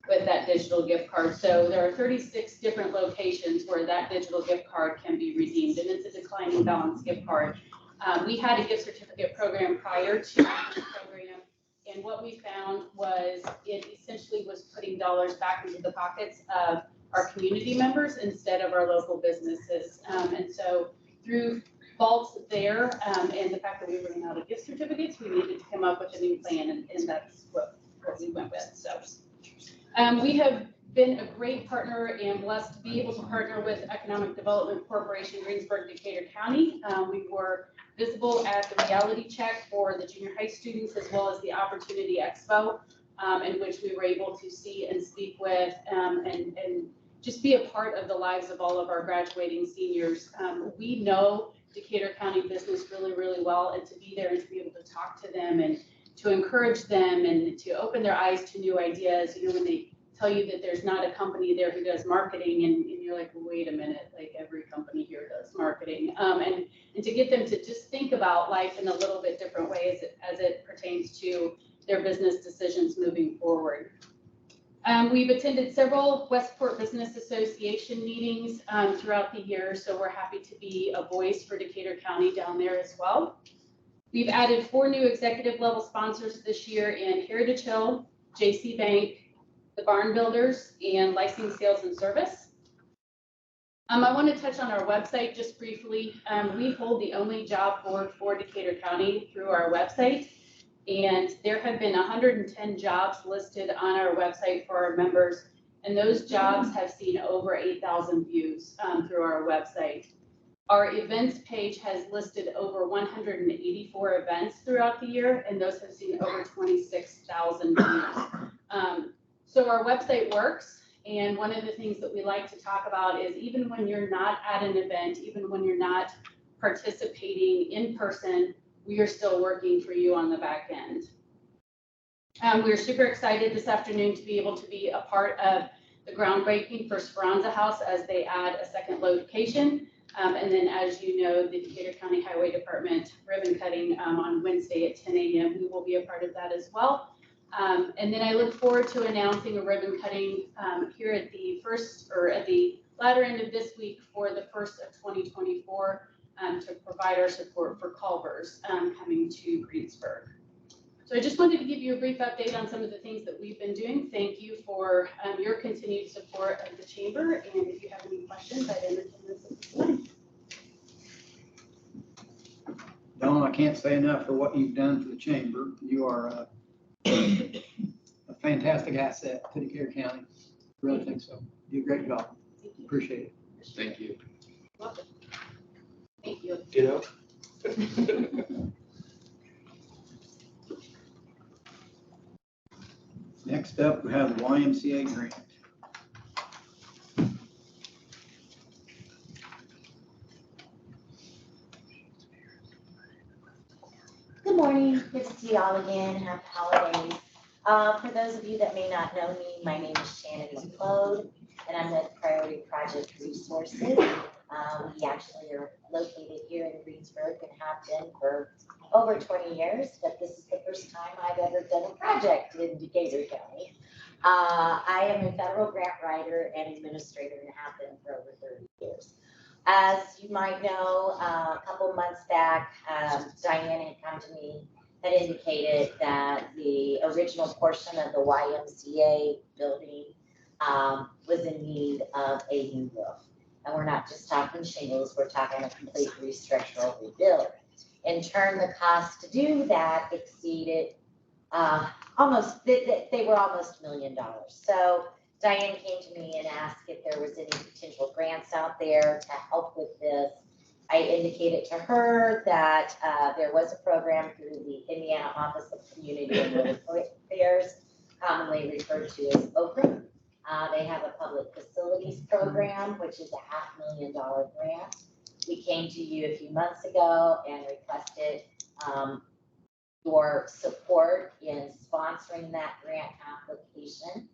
that digital gift card. So there are 36 different locations where that digital gift card can be redeemed, and it's a declining balance gift card. We had a gift certificate program prior to this program, and what we found was it essentially was putting dollars back into the pockets of our community members instead of our local businesses. And so through faults there and the fact that we were running out of gift certificates, we needed to come up with a new plan, and that's what we went with. So we have been a great partner and blessed to be able to partner with Economic Development Corporation Greensburg Decatur County. We were visible at the reality check for the junior high students, as well as the Opportunity Expo, in which we were able to see and speak with and just be a part of the lives of all of our graduating seniors. We know Decatur County business really, really well, and to be there and to be able to talk to them and to encourage them and to open their eyes to new ideas. You know, when they tell you that there's not a company there who does marketing, and you're like, well, wait a minute, like every company here does marketing. And and to get them to just think about life in a little bit different way as it pertains to their business decisions moving forward. We've attended several Westport Business Association meetings throughout the year, so we're happy to be a voice for Decatur County down there as well. We've added 4 new executive level sponsors this year in Heritage Hill, JC Bank, the Barn Builders, and Licensing Sales and Service. I want to touch on our website just briefly. We hold the only job board for Decatur County through our website, and there have been 110 jobs listed on our website for our members, and those jobs have seen over 8,000 views through our website. Our events page has listed over 184 events throughout the year, and those have seen over 26,000 views. So our website works, and one of the things that we like to talk about is even when you're not at an event, even when you're not participating in person, we are still working for you on the back end. We're super excited this afternoon to be able to be a part of the groundbreaking for Speranza House as they add a second location. And then, as you know, the Decatur County Highway Department ribbon cutting on Wednesday at 10 a.m. We will be a part of that as well. And then I look forward to announcing a ribbon cutting here at the latter end of this week for the first of 2024 to provide our support for Culver's coming to Greensburg. So I just wanted to give you a brief update on some of the things that we've been doing. Thank you for your continued support of the chamber. And if you have any questions, I'd entertain those at this time. Dawn, I can't say enough for what you've done for the chamber. You are a fantastic asset to Decatur County. Really think so. You do a great job. Appreciate it. Thank you. Welcome. Thank you. Ditto. Next up, we have the YMCA grant. Good morning, good to see y'all again. Happy holidays. For those of you that may not know me, my name is Shannon Lowe, and I'm with Priority Project Resources. We actually are located here in Greensburg and have been for over 20 years, but this is the first time I've ever done a project in Decatur County. I am a federal grant writer and administrator and have been for over 30 years. As you might know, a couple months back, Diane had come to me and indicated that the original portion of the YMCA building was in need of a new roof. And we're not just talking shingles, we're talking a complete restructural rebuild. In turn, the cost to do that exceeded they were almost $1 million. So Diane came to me and asked if there was any potential grants out there to help with this. I indicated to her that there was a program through the Indiana Office of Community and Rural Affairs, commonly referred to as OCRA. They have a public facilities program, which is a $500,000 grant. We came to you a few months ago and requested your support in sponsoring that grant application,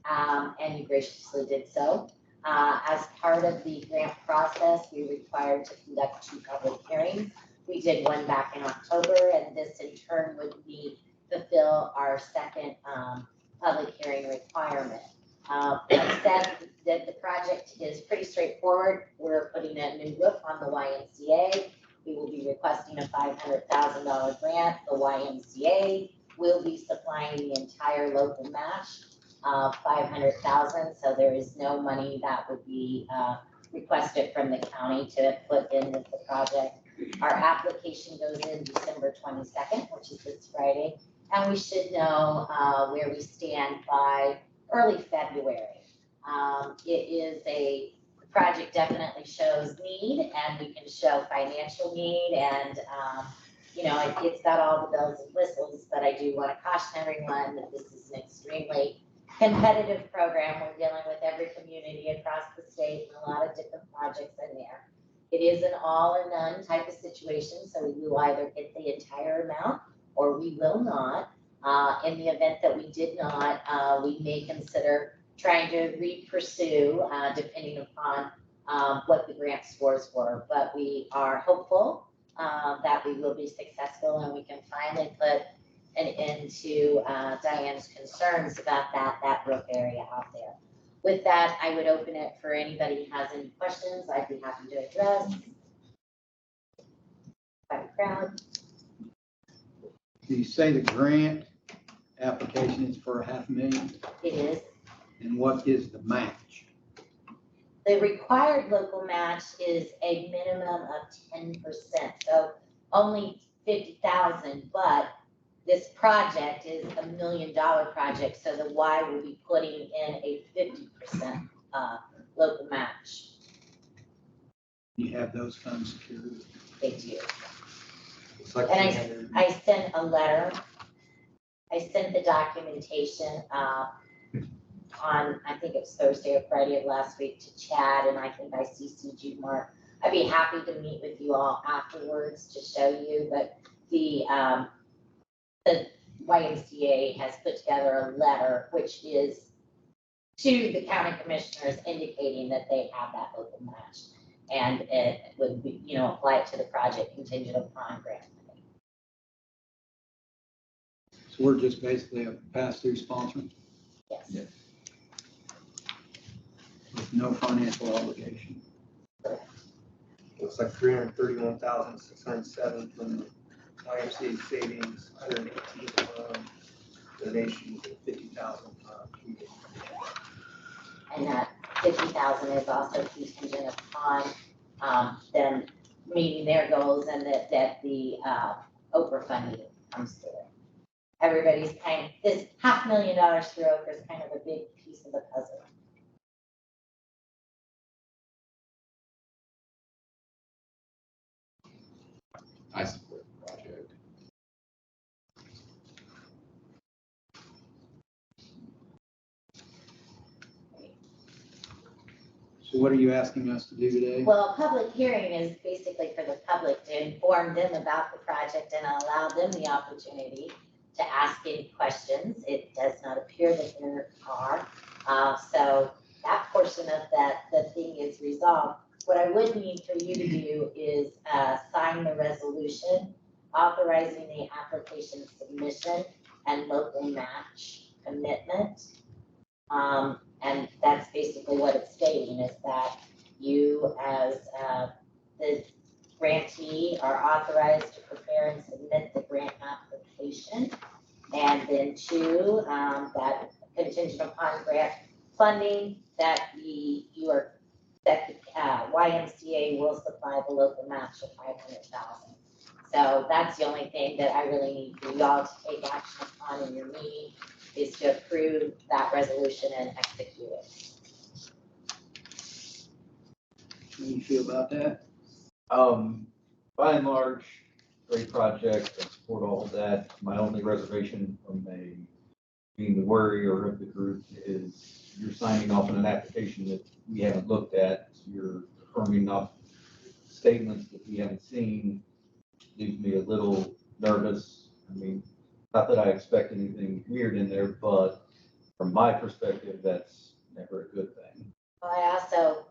and you graciously did so. As part of the grant process, we were required to conduct 2 public hearings. We did one back in October, and this in turn would fulfill our second public hearing requirement. That the project is pretty straightforward. We're putting a new roof on the YMCA. We will be requesting a $500,000 grant. The YMCA will be supplying the entire local match of $500,000. So there is no money that would be requested from the county to put in with the project. Our application goes in December 22nd, which is this Friday, and we should know where we stand by early February. The project definitely shows need, and we can show financial need, and it's got all the bells and whistles, but I do want to caution everyone that this is an extremely competitive program. We're dealing with every community across the state and a lot of different projects in there. It is an all or none type of situation, so we will either get the entire amount or we will not. In the event that we did not, we may consider trying to re-pursue depending upon what the grant scores were. But we are hopeful that we will be successful and we can finally put an end to Diane's concerns about that brook area out there. With that, I would open it for anybody who has any questions. I'd be happy to address. By the crowd. You say the grant application is for $500,000, It is. and what is the match? The required local match is a minimum of 10%, so only 50,000, but this project is $1 million project, so the Y will be putting in a 50% local match. You have those funds secured? They do. It's like And 300. I sent a letter. I sent the documentation on, I think it was Thursday or Friday of last week to Chad, and I think I CC'd you, Mark. I'd be happy to meet with you all afterwards to show you, but the YMCA has put together a letter which is to the county commissioners indicating that they have that local match. And it would be, apply it to the project contingent upon grant funding. So we're just basically a pass-through sponsor Yes. with no financial obligation. Looks like 331,607 from the YMCA savings, 118 from donations, and 50,000 from And that 50,000 is also contingent upon them meeting their goals and that the Oprah funding comes through. Everybody's this $500,000 through Oprah is kind of a big piece of the puzzle. I support the project. So what are you asking us to do today? Well, a public hearing is basically for the public to inform them about the project and allow them the opportunity to ask any questions. It does not appear that there are. So that portion of the thing is resolved. What I would need for you to do is sign the resolution authorizing the application submission and local match commitment. And that's basically what it's stating, is that you as the grantee are authorized to prepare and submit the grant application. And then two, that contingent upon grant funding, that the YMCA will supply the local match of 500,000. So that's the only thing that I really need for y'all to take action upon in your meeting, is to approve that resolution and execute it. How do you feel about that? By and large, great project. I support all of that. My only reservation from being the worrier of the group is you're signing off on an application that we haven't looked at. You're affirming enough statements that we haven't seen. Leaves me a little nervous. I mean, not that I expect anything weird in there, but from my perspective, that's never a good thing. Well, I also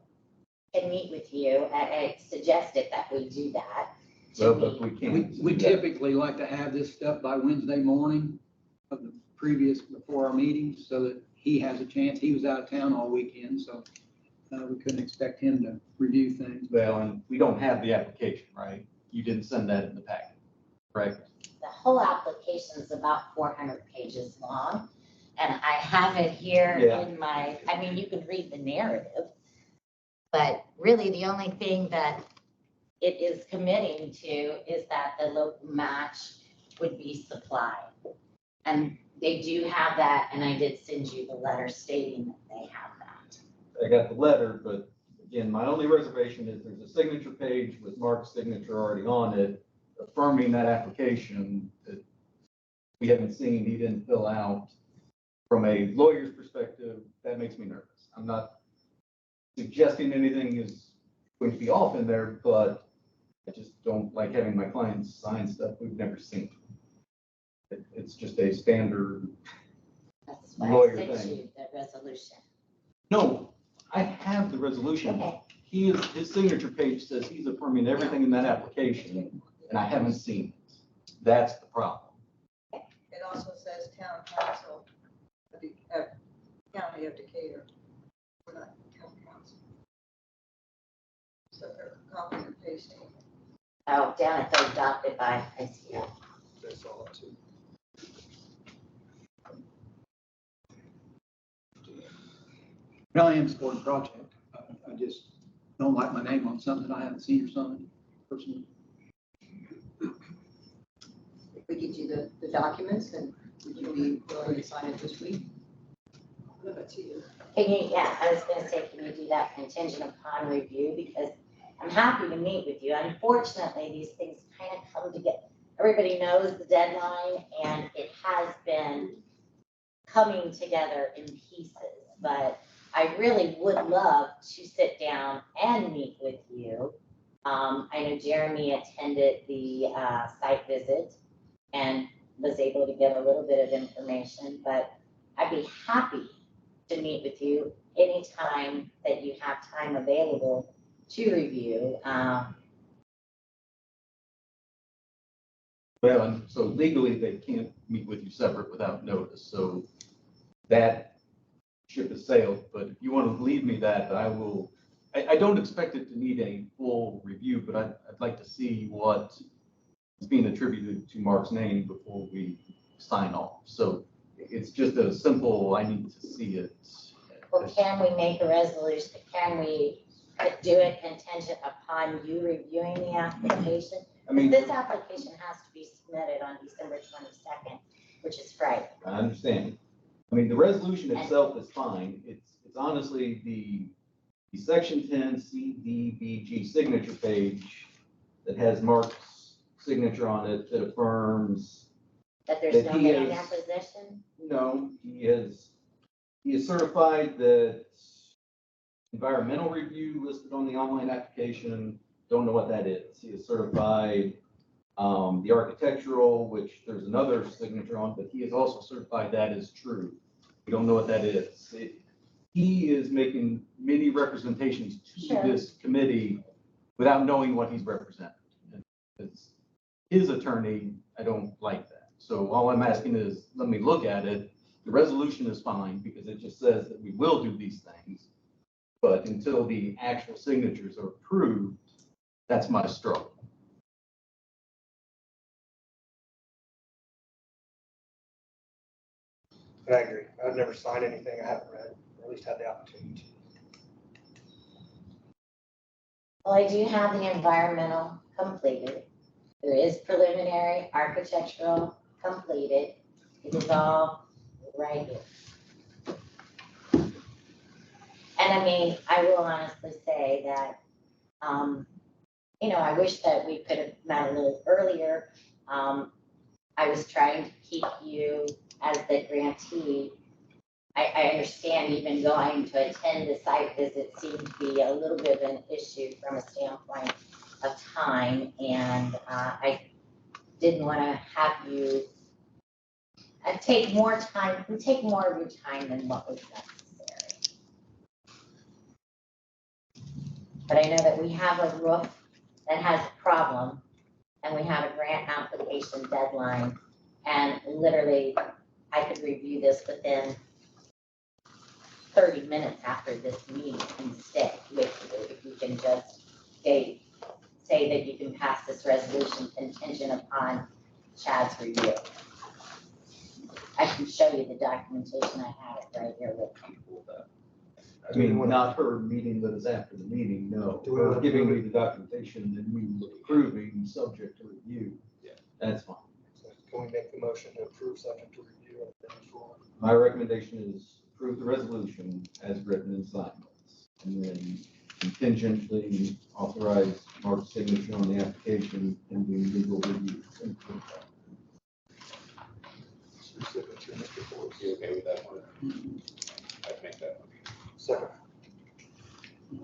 can meet with you. I suggested that we do that. Well, but we can't. We typically like to have this stuff by Wednesday morning of the before our meetings, so that he has a chance. He was out of town all weekend, so we couldn't expect him to review things. Well, and we don't have the application, right? You didn't send that in the packet, correct? The whole application is about 400 pages long. And I have it here in my, you can read the narrative. But really the only thing that it is committing to is that the local match would be supplied. And they do have that, and I did send you the letter stating that they have that. I got the letter, but again, my only reservation is there's a signature page with Mark's signature already on it, affirming that application that we haven't seen, he didn't fill out. From a lawyer's perspective, that makes me nervous. I'm not suggesting anything is going to be off in there, but I just don't like having my clients sign stuff we've never seen. It's just a standard lawyer thing. That's why I sent you the resolution. No, I have the resolution. Okay. his signature page says he's affirming everything in that application, and I haven't seen it. That's the problem. It also says town council of county of Decatur. We're not town council. So they're copying and pasting. Oh, down at the adopted by, I see it. That's all that too. No, I am supporting the project. I just don't like my name on something I haven't seen or something personally. If we get you the documents, then would you be willing to sign it this week? What about you? Can you, yeah, I was gonna say, can you do that contingent upon review? Because I'm happy to meet with you. Unfortunately, these things kind of come together. Everybody knows the deadline and it has been coming together in pieces, but I really would love to sit down and meet with you. I know Jeremy attended the site visit and was able to get a little bit of information, but I'd be happy to meet with you anytime that you have time available to review. Well, and so legally, they can't meet with you separate without notice, so that ship has sailed, but if you want to leave me that, I will, I don't expect it to need a full review, but I'd like to see what is being attributed to Mark's name before we sign off. So it's just a simple, I need to see it. Well, can we make a resolution? Can we do it contingent upon you reviewing the application? I mean, This application has to be submitted on December 22nd, which is Friday. I understand. I mean, the resolution itself is fine. It's honestly the section 10 CDBG signature page that has Mark's signature on it that affirms That there's that no he land is- acquisition? No, he is certified that environmental review listed on the online application, don't know what that is. He is certified the architectural, which there's another signature on, but he is also certified that is true. We don't know what that is. He is making many representations to Sure. this committee without knowing what he's representing. As his attorney, I don't like that. So all I'm asking is, let me look at it. The resolution is fine because it just says that we will do these things. But until the actual signatures are approved, that's my struggle. And I agree. I've never signed anything I haven't read, or at least had the opportunity to. Well, I do have the environmental completed. There is preliminary architectural completed. It is all right here. And I mean, I will honestly say that, I wish that we could have met a little earlier. I was trying to keep you as the grantee. I understand even going to attend the site visit seemed to be a little bit of an issue from a standpoint of time, and I didn't want to have you take more of your time than what was necessary. But I know that we have a roof that has a problem, and we have a grant application deadline, and literally, I could review this within 30 minutes after this meeting and stay with you if you can just say that you can pass this resolution contingent upon Chad's review. I can show you the documentation. I have it right here with me. I mean, not her meeting that is after the meeting, no. Her giving me the documentation and me approving subject to review. Yeah. That's fine. So can we make the motion to approve subject to review of the form? My recommendation is approve the resolution as written and signed. And then contingently authorize Mark's signature on the application and the legal review. Signature, Mr. Forrest. You okay with that one? I'd make that one. Second.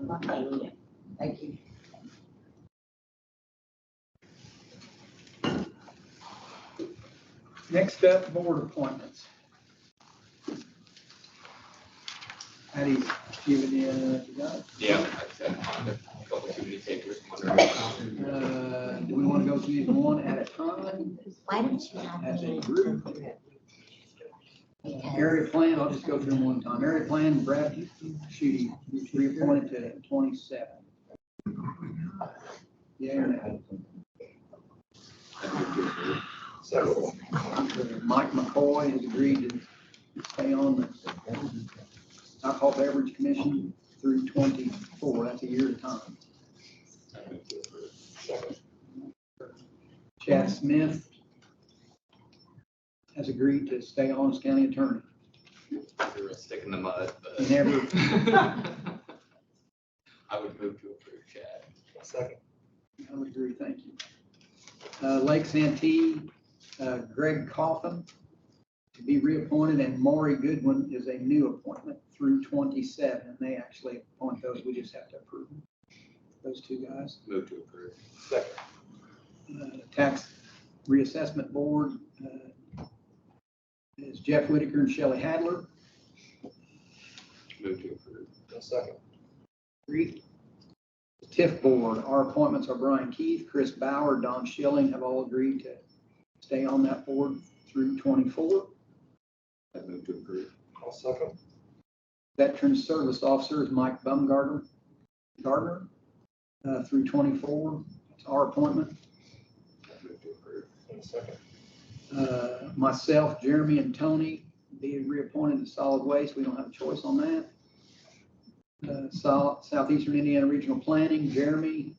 Okay. Thank you. Next up, board appointments. Patty Give it, you got it? Yeah, I said, on a couple too many papers, I'm wondering. Do we want to go through these one at a time, Why don't you have as a me? group? Area plan, I'll just go through them one time. Area plan, Brad Shooty, reappointed to 27. Yeah, or no? So, Mike McCoy has agreed to stay on the Alcohol Beverage Commission through 24. That's a year at a time. Chad Smith has agreed to stay on as county attorney. You're a stick in the mud, but. Never. I would move to approve, Chad. second. I would agree, thank you. Lake Santee, Greg Coffin to be reappointed, and Maury Goodwin is a new appointment through 27. And they actually appoint those, we just have to approve them. Those two guys. Move to approve. Second. Tax Reassessment Board is Jeff Whitaker and Shelley Hadler. Move to approve. Second. Agreed. The TIF Board, our appointments are Brian Keith, Chris Bauer, Don Schilling have all agreed to stay on that board through 24. I move to approve. I'll second. Veteran Service Officer is Mike Gardner through 24. It's our appointment. I move to approve. Second. Myself, Jeremy, and Tony be reappointed to Solid Waste. We don't have a choice on that. Southeastern Indiana Regional Planning, Jeremy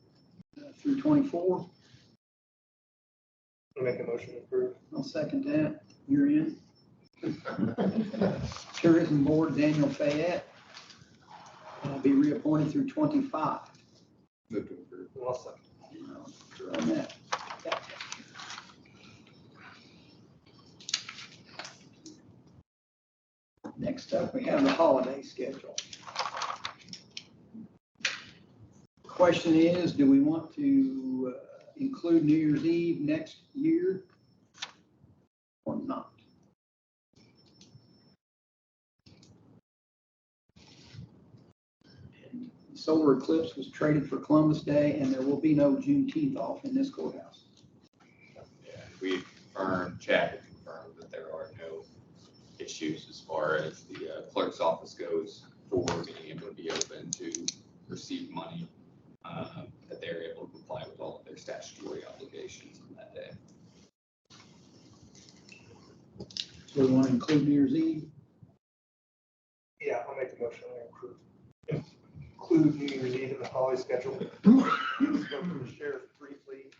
through 24. I'll make a motion to approve. I'll second that. You're in. Tourism Board, Daniel Fayette be reappointed through 25. Move to approve. I'll second. You're on that. Next up, we have the holiday schedule. Question is, do we want to include New Year's Eve next year or not? And solar eclipse was traded for Columbus Day, and there will be no Juneteenth off in this courthouse. Yeah, we confirmed, Chad had confirmed that there are no issues as far as the clerk's office goes for being able to be open to receive money, that they're able to comply with all of their statutory obligations on that day. So we want to include New Year's Eve? Yeah, I'll make the motion to include New Year's Eve in the holiday schedule. Spoke to the sheriff briefly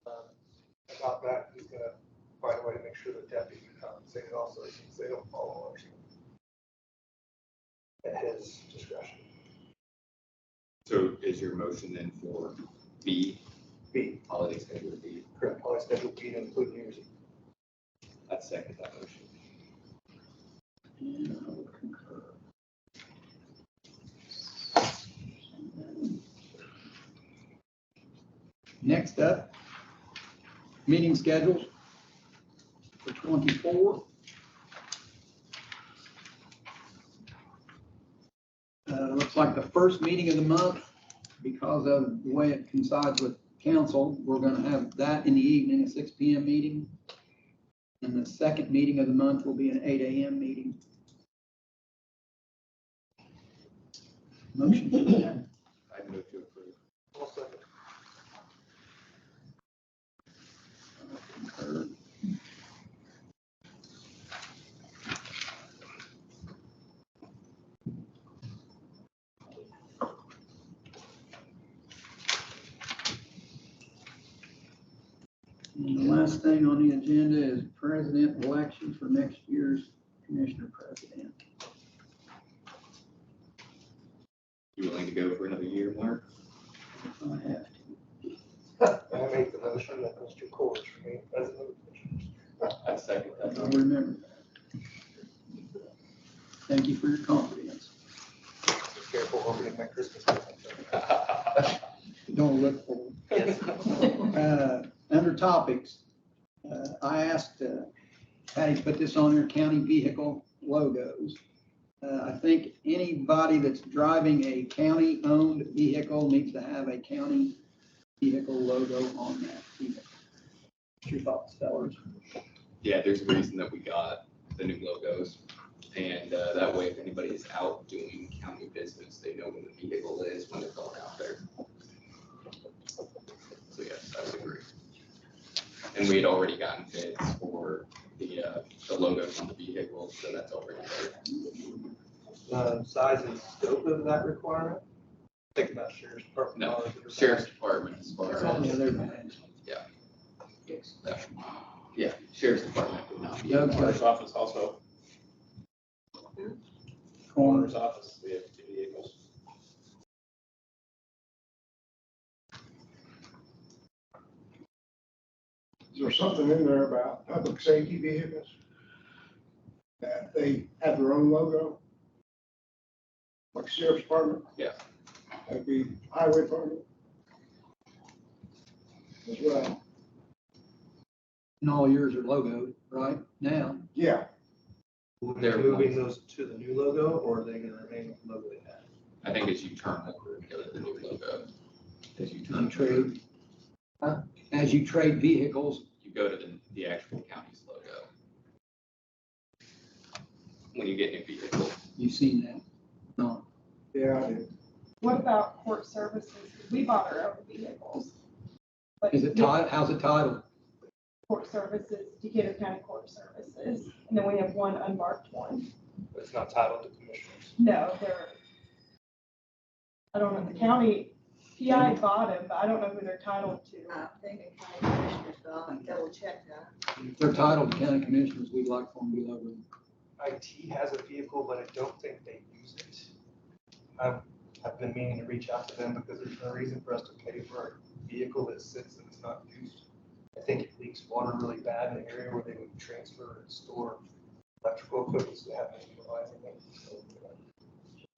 about that. He's gonna find a way to make sure the deputy is compensated also, since they don't follow ours at his discretion. So is your motion then for B? B. Holiday schedule B? Correct, holiday schedule B to include New Year's Eve. I'd second that motion. And I would concur. Next up, meeting schedules for 24. Looks like the first meeting of the month, because of the way it coincides with council, we're going to have that in the evening, a 6 p.m. meeting. And the second meeting of the month will be an 8 a.m. meeting. Motion for that. I'd move to approve. I'll second. Concur. And the last thing on the agenda is president election for next year's commissioner president. You willing to go for another year, Mark? I have to. I make the motion that Mr. Coors for me as the commissioner. I second that. I'll remember that. Thank you for your confidence. Be careful opening my Christmas present. Don't look for it. Under topics, I asked Patty to put this on her county vehicle logos. I think anybody that's driving a county-owned vehicle needs to have a county vehicle logo on that vehicle. What's your thoughts, fellas? Yeah, there's a reason that we got the new logos. And that way, if anybody is out doing county business, they know where the vehicle is when they're going out there. So yes, I would agree. And we had already gotten bids for the logos on the vehicles, so that's already there. Size and scope of that requirement? Think about sheriff's department. No, dollars or sheriff's department as far It's on the as, other hand. yeah, sheriff's department would not be. Doug's got Coroner's office also. Coroner's office, we have 2 vehicles. Is there something in there about public safety vehicles? That they have their own logo? Like sheriff's department? Yeah. That'd be highway department? As well, And all yours are logoed, right, now? yeah. They're moving those to the new logo, or are they gonna remain with the logo they had? I think as you turn over, go to the new logo. As you You turn trade, as you trade vehicles, you go to the actual county's logo. When you get new vehicles. you've seen that, no? Yeah, I did. What about court services? 'Cause we bought our own vehicles. But Is it titled, how's it titled? Court services, Decatur County Court Services, and then we have one unmarked one. But it's not titled to commissioners. No, they're, I don't know, the county, PI bought them, but I don't know who they're titled to. I think the county commissioners, I'll double check that. If they're titled to county commissioners, we'd like for them to be logoed. IT has a vehicle, but I don't think they use it. I've been meaning to reach out to them because there's no reason for us to pay for a vehicle that sits and it's not used. I think it leaks water really bad in the area where they would transfer and store electrical equipment, so they haven't been utilizing it. So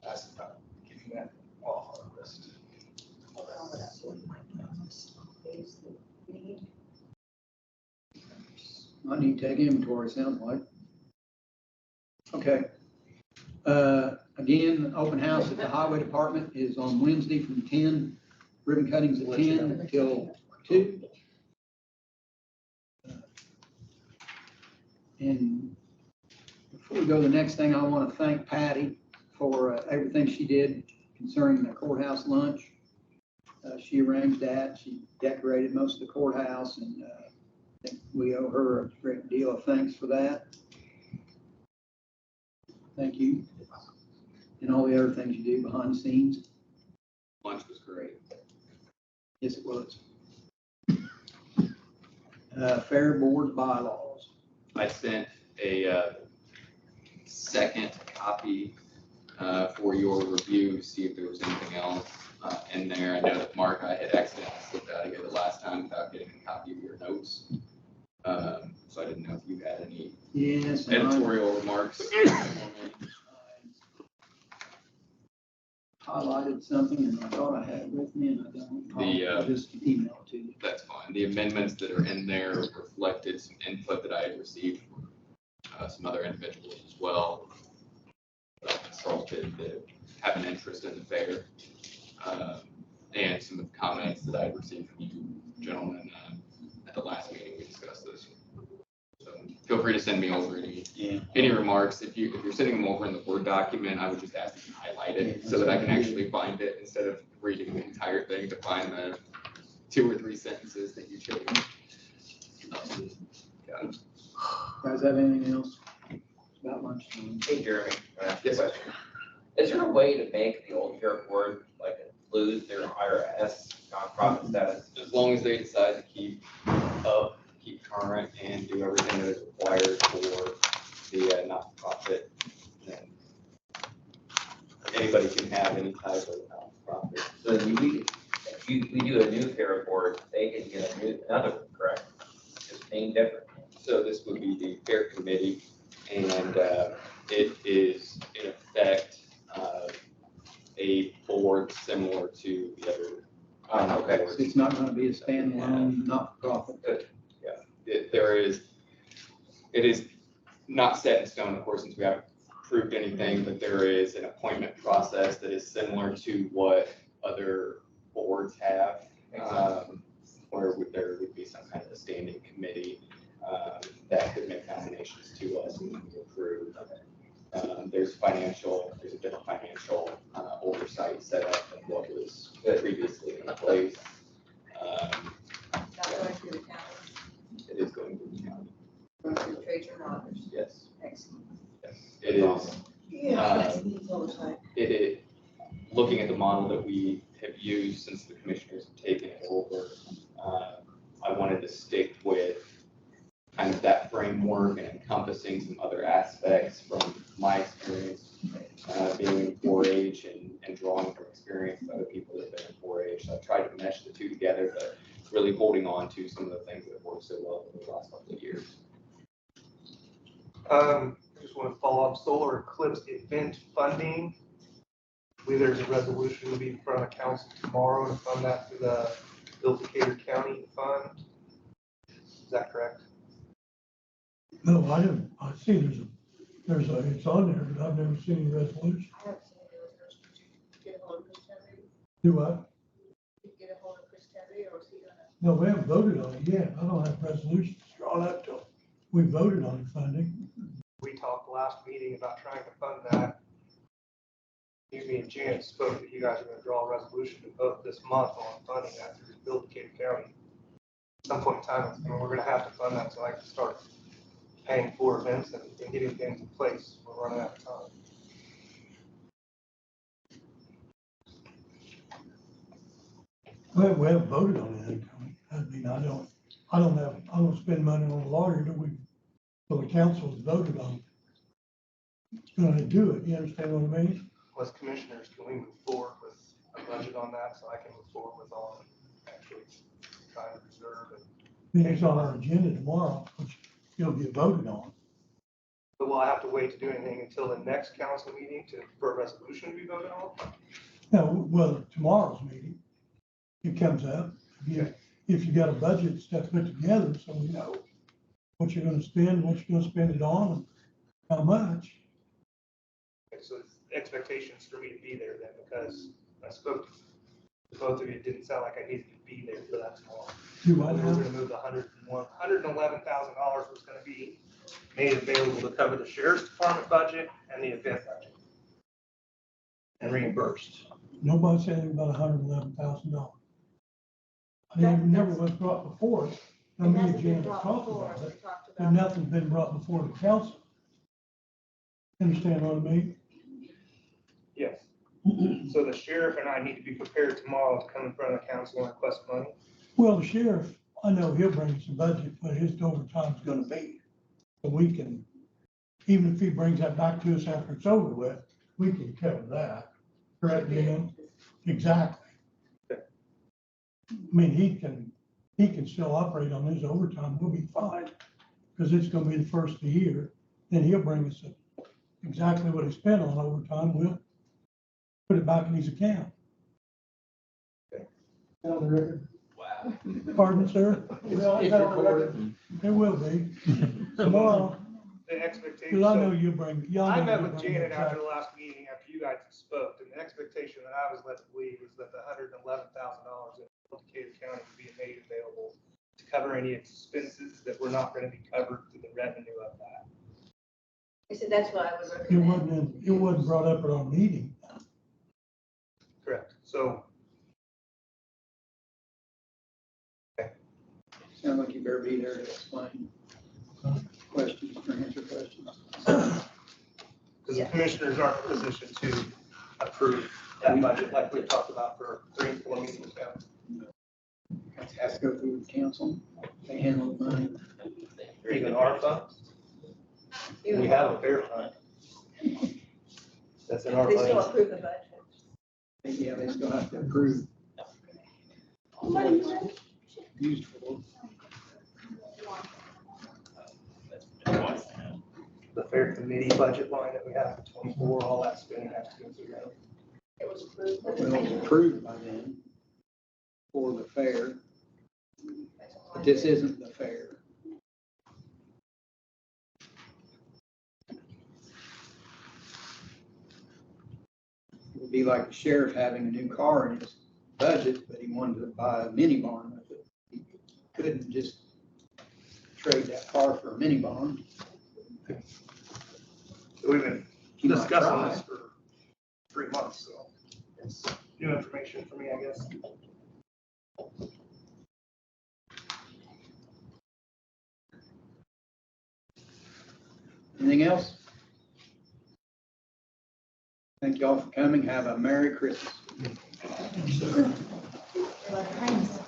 ask about getting that off our list. I need to take inventory, sounds like. Okay. Again, open house at the highway department is on Wednesday from 10, ribbon cuttings at 10 until 2. And before we go to the next thing, I want to thank Patty for everything she did concerning the courthouse lunch. She arranged that, she decorated most of the courthouse, and I think we owe her a great deal of thanks for that. Thank you. And all the other things you do behind the scenes. Lunch was great. Yes, it was. Fair board bylaws. I sent a second copy for your review, see if there was anything else in there. I know that Mark, I had accidentally slipped out of here the last time without getting a copy of your notes. So I didn't know if you had any editorial remarks. Highlighted something and I thought I had it with me and I don't. I'll just email it to you. That's fine. The amendments that are in there reflected some input that I had received from some other individuals as well. Consulted that have an interest in the fair. And some of the comments that I had received from you gentlemen at the last meeting we discussed this. So feel free to send me over any remarks. If you're sending them over in the Word document, I would just ask that you highlight it so that I can actually find it instead of reading the entire thing to find the 2 or 3 sentences that you chose. Got it. Guys have anything else about lunchtime? Hey, Jeremy. Yes, sir. Is there a way to make the old sheriff board like lose their IRS nonprofit status? As long as they decide to keep current and do everything that is required for the not-for-profit, then anybody can have any type of not-for-profit. So if we do a new sheriff board, they can get another one, correct? Just name different. So this would be the fair committee, and it is in effect a board similar to the other. Okay. So it's not going to be a standalone, not-for-profit. Good. Yeah, it is not set in stone, of course, since we haven't approved anything, but there is an appointment process that is similar to what other boards have. Where there would be some kind of a standing committee that could make nominations to us and we approve. There's a different financial oversight set up than what was previously in place. Not going through the county, It is going to the county. going through the treasurer and auditors. Yes, Excellent. yes, it is. Yeah, it's oversight. It, looking at the model that we have used since the commissioners have taken it over, I wanted to stick with kind of that framework and encompassing some other aspects from my experience, being in 4-H and drawing from experience of other people that have been in 4-H. So I tried to mesh the two together, but really holding on to some of the things that have worked so well over the last couple of years. I just want to follow up solar eclipse event funding. I believe there's a resolution to be in front of council tomorrow to fund that through the Decatur County Fund. Is that correct? No, I didn't, I see it's on there, but I've never seen any resolution. I haven't seen any resolution. Did you get a hold of Chris Terry? Do I? Did you get a hold of Chris Terry, or is he gonna? No, we haven't voted on it yet. I don't have resolutions drawn up till we voted on the funding. We talked last meeting about trying to fund that. You, me, and Janet spoke that you guys are going to draw a resolution to vote this month on funding that through Decatur County. At some point in time, we're going to have to fund that so I can start paying for events and getting things in place. We're running out of time. Well, we haven't voted on anything. I mean, I don't spend money on a lawyer till the council has voted on it. Gonna do it, you understand what I mean? As commissioners, can we move forward with a budget on that so I can move forward with all actually trying to reserve and. I mean, it's on our agenda tomorrow, which it'll get voted on. But will I have to wait to do anything until the next council meeting for a resolution to be voted on? Now, well, tomorrow's meeting, it comes up, if you got a budget stuff put together, so we know what you're gonna spend, what you're gonna spend it on, and how much. Okay, so expectations for me to be there then, because I spoke to both of you, it didn't sound like I needed to be there for that tomorrow. Do I We were know? gonna move the $111,000 was gonna be made available to cover the sheriff's department budget and the event budget. And reimbursed. Nobody said anything about $111,000. I never was brought before us. I It mean, hasn't been Jan brought talked before, about we it, talked but about. nothing's been brought before the council. Understand what I mean? Yes. So the sheriff and I need to be prepared tomorrow to come in front of the council and request money. Well, the sheriff, I know he'll bring us a budget, but his overtime's gonna be. So we can, even if he brings that back to us after it's over with, we can cover that. Correct, Jan? Exactly. Okay. I mean, he can still operate on his overtime, we'll be fine, because it's gonna be the first of the year, then he'll bring us exactly what he spent on overtime, we'll put it back in his account. Okay. On the record. Wow. Pardon, sir? It's recorded. It will be. Tomorrow, The expectation. because I know you bring. I met with Janet after the last meeting, after you guys spoke, and the expectation that I was led to believe was that the $111,000 in Decatur County would be made available to cover any expenses that were not going to be covered through the revenue of that. I said, that's what I would recommend. It wasn't brought up at our meeting. Correct. So. Sounds like you better be there to explain questions or answer questions. Because the commissioners aren't in a position to approve that budget like we talked about for 3 and 4 meetings ago. It has to go through the council. They handle the money. Even our funds. We have a fair fund. That's in our They still budget. approve the budget. Yeah, they still have to approve. Used for. The fair committee budget line that we have for 24, all that spending has to go through that. It was approved. Well, it was approved by them for the fair, but this isn't the fair. like the sheriff having a new car in his budget, but he wanted to buy a mini barn with it. He couldn't just trade that car for a mini barn. We've been He might discussing try. this for 3 months, so it's new information for me, I guess. Anything else? Thank you all for coming. Have a Merry Christmas. What time is it?